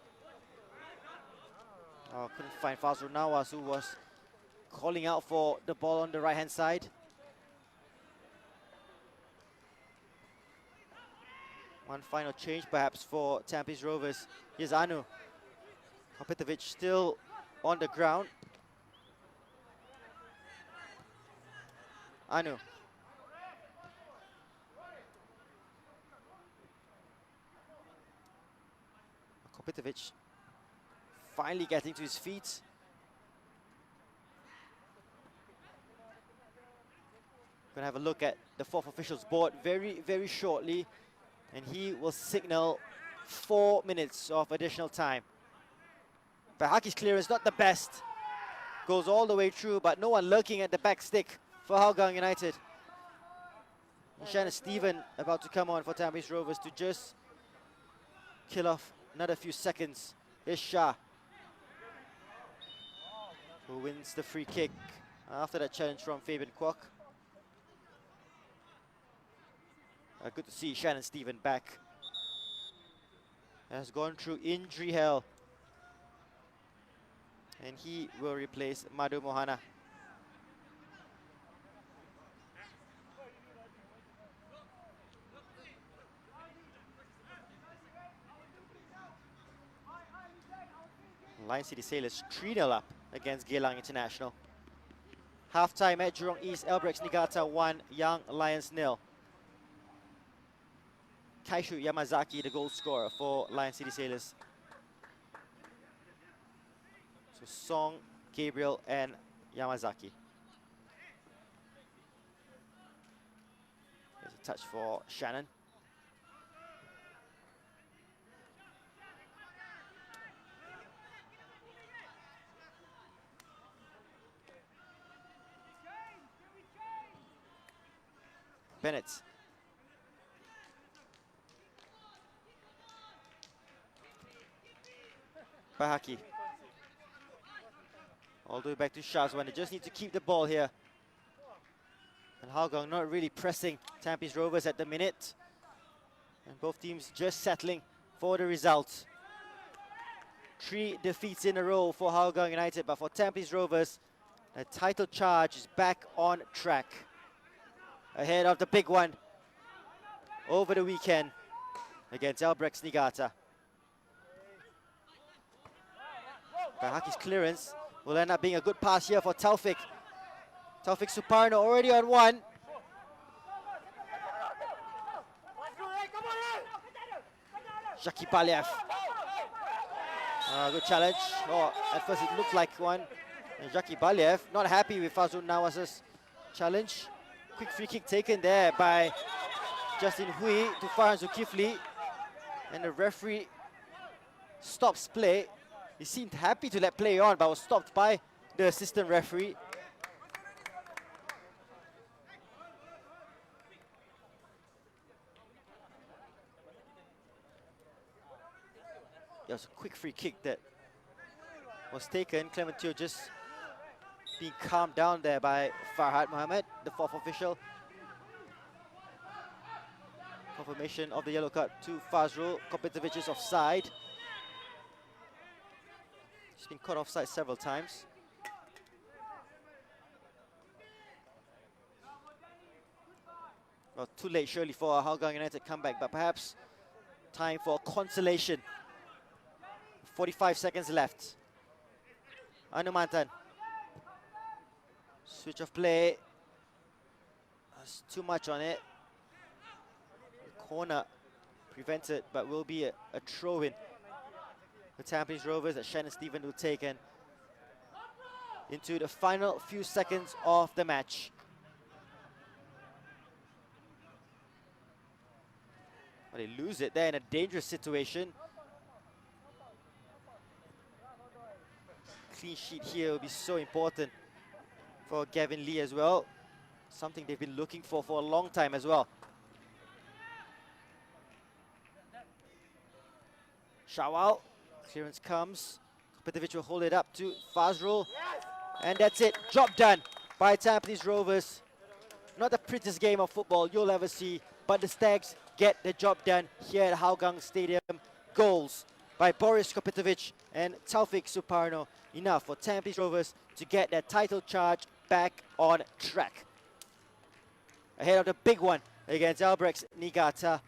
Oh, couldn't find Fazrul Nawaz, who was calling out for the ball on the right-hand side. One final change perhaps for Tampines Rovers. Here's Anu. Kapitovic still on the ground. Anu. Kapitovic finally getting to his feet. Gonna have a look at the fourth official's board very, very shortly, and he will signal 4 minutes of additional time. Bahaki's clearance not the best. Goes all the way through, but no one lurking at the back stick for Hougang United. Shannon Stephen about to come on for Tampines Rovers to just kill off another few seconds. Here's Shah, who wins the free kick after that challenge from Fabian Kwok. Good to see Shannon Stephen back. has gone through injury hell. And he will replace Madhu Mohana. Lion City Sailors 3-0 up against Geylang International. Half-time at Jurong East, Albrechts Niigata 1, Young Lions 0. Kaishu Yamazaki, the goal scorer for Lion City Sailors. So Song, Gabriel and Yamazaki. There's a touch for Shannon. Bennett. Bahaki. All the way back to Shazwan. They just need to keep the ball here. And Hougang not really pressing Tampines Rovers at the minute. And both teams just settling for the result. 3 defeats in a row for Hougang United, but for Tampines Rovers, the title charge is back on track. Ahead of the big one over the weekend against Albrechts Niigata. Bahaki's clearance will end up being a good pass here for Taufik. Taufik Suparno already on one. Jackie Baliev. Good challenge. Oh, at first it looked like one. And Jackie Baliev not happy with Fazul Nawaz's challenge. Quick free kick taken there by Justin Hui to Farhan Zulkifli. And the referee stops play. He seemed happy to let play on, but was stopped by the assistant referee. It was a quick free kick that was taken. Clementio just being calmed down there by Farhad Mohammed, the 4th official. Confirmation of the yellow card to Fazrul. Kopetovic is offside. He's been caught offside several times. Well, too late surely for a Hougang United comeback, but perhaps time for consolation. 45 seconds left. Anumantan. Switch of play. There's too much on it. The corner prevented, but will be a throw-in. The Tampines Rovers that Shannon Stephen will take in into the final few seconds of the match. But they lose it there in a dangerous situation. Clean sheet here will be so important for Gavin Lee as well. Something they've been looking for a long time as well. Shawal, clearance comes. Kopetovic will hold it up to Fazrul. And that's it, job done by Tampines Rovers. Not the prettiest game of football you'll ever see, but the Stags get the job done here at Hougang Stadium. Goals by Boris Kopetovic and Taufik Suparno. Enough for Tampines Rovers to get their title charge back on track. Ahead of the big one against Albrechts Niigata.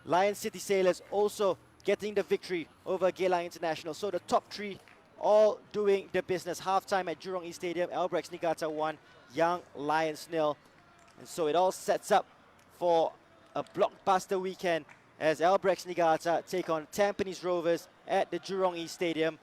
Lion City Sailors also getting the victory over Geylang International. So the top 3 all doing the business. Half-time at Jurong East Stadium. Albrechts Niigata 1, Young Lions 0. And so it all sets up for a blockbuster weekend as Albrechts Niigata take on Tampines Rovers at the Jurong East Stadium.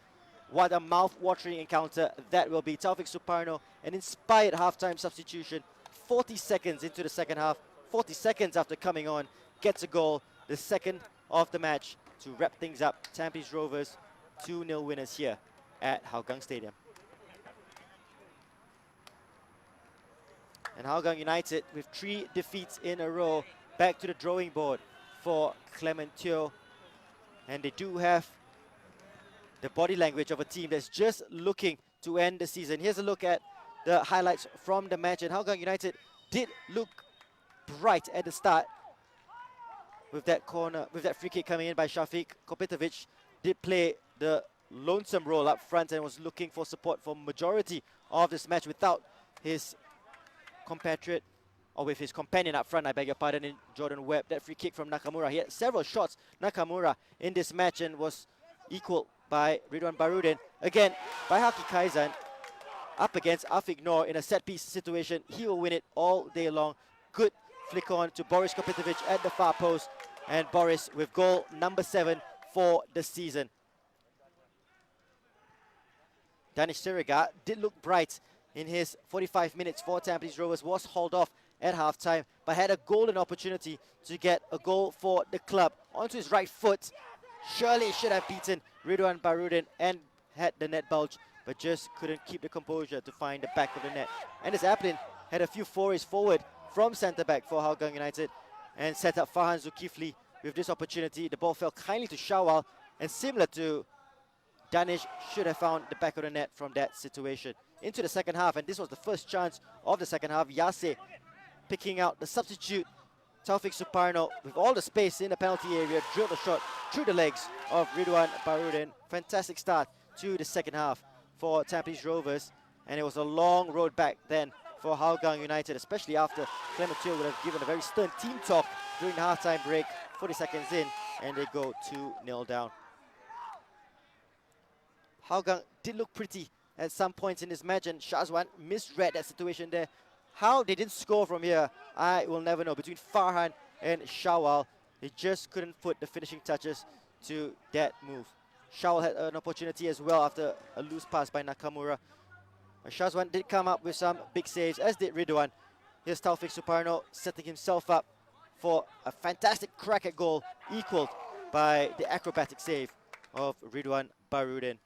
What a mouth-watering encounter that will be. Taufik Suparno, an inspired half-time substitution. 40 seconds into the second half, 40 seconds after coming on, gets a goal, the second of the match to wrap things up. Tampines Rovers 2-0 winners here at Hougang Stadium. And Hougang United with 3 defeats in a row, back to the drawing board for Clementio. And they do have the body language of a team that's just looking to end the season. Here's a look at the highlights from the match. And Hougang United did look bright at the start. with that corner, with that free kick coming in by Shafiq. Kopitovic did play the lonesome role up front and was looking for support for majority of this match without his compatriot, or with his companion up front, I beg your pardon, in Jordan Webb. That free kick from Nakamura. He had several shots, Nakamura, in this match and was equaled by Ridwan Barudin. Again, by Haki Kaizan, up against Afiq Noor in a set-piece situation. He will win it all day long. Good flick on to Boris Kopitovic at the far post. And Boris with goal number 7 for the season. Danish Siriga did look bright in his 45 minutes for Tampines Rovers, was hauled off at halftime, but had a golden opportunity to get a goal for the club. Onto his right foot, surely should have beaten Ridwan Barudin and had the net bulge, but just couldn't keep the composure to find the back of the net. Anders Aplin had a few forays forward from centre-back for Hougang United and set up Farhan Zulkifli with this opportunity. The ball fell kindly to Shawal, and similar to Danish, should have found the back of the net from that situation. Into the second half, and this was the first chance of the second half. Yase picking out the substitute, Taufik Suparno, with all the space in the penalty area, drilled a shot through the legs of Ridwan Barudin. Fantastic start to the second half for Tampines Rovers, and it was a long road back then for Hougang United, especially after Clement Teo would have given a very stern team talk during the halftime break, 40 seconds in, and they go 2-0 down. Hougang did look pretty at some points in this match, and Shazwan misread that situation there. How they didn't score from here, I will never know. Between Farhan and Shawal, they just couldn't put the finishing touches to that move. Shawal had an opportunity as well after a loose pass by Nakamura. Shazwan did come up with some big saves, as did Ridwan. Here's Taufik Suparno setting himself up for a fantastic crack at goal, equaled by the acrobatic save of Ridwan Barudin.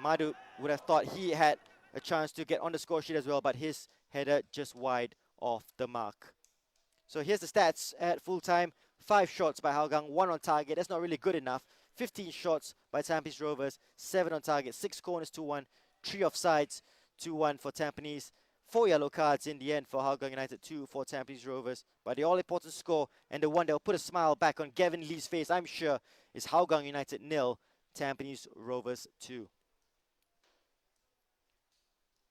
Madhu would have thought he had a chance to get on the score sheet as well, but his header just wide of the mark. So here's the stats at full time. 5 shots by Hougang, 1 on target. That's not really good enough. 15 shots by Tampines Rovers, 7 on target, 6 corners, 2-1, 3 offsides, 2-1 for Tampines. 4 yellow cards in the end for Hougang United, 2 for Tampines Rovers. But the all-important score, and the one that will put a smile back on Gavin Lee's face, I'm sure, is Hougang United 0, Tampines Rovers 2.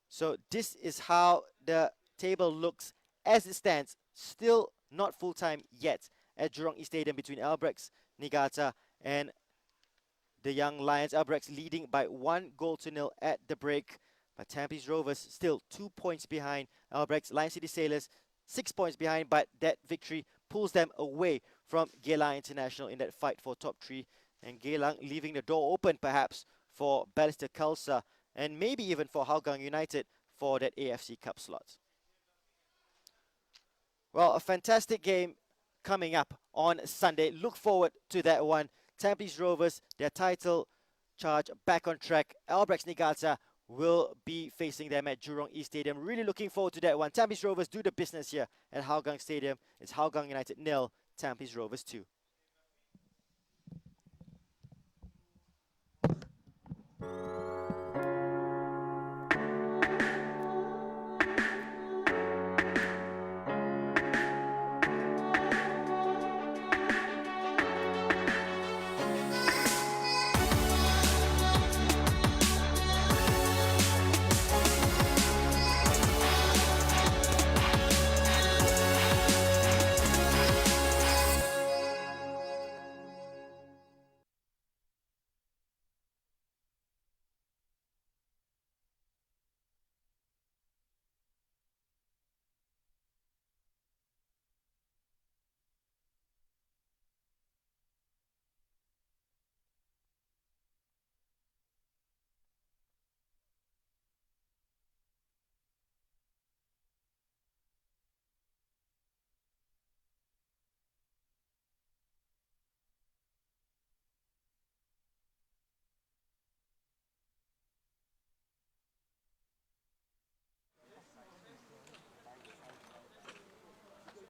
So this is how the table looks as it stands. Still not full-time yet at Jurong East Stadium between Albrechts, Niigata and the Young Lions. Albrechts leading by 1-0 at the break. But Tampines Rovers still 2 points behind Albrechts. Lion City Sailors 6 points behind, but that victory pulls them away from Geylang International in that fight for top 3. And Geylang leaving the door open perhaps for Ballister Khalsa, and maybe even for Hougang United for that AFC Cup slot. Well, a fantastic game coming up on Sunday. Look forward to that one. Tampines Rovers, their title charge back on track. Albrechts Niigata will be facing them at Jurong East Stadium. Really looking forward to that one. Tampines Rovers do the business here at Hougang Stadium. It's Hougang United 0, Tampines Rovers 2.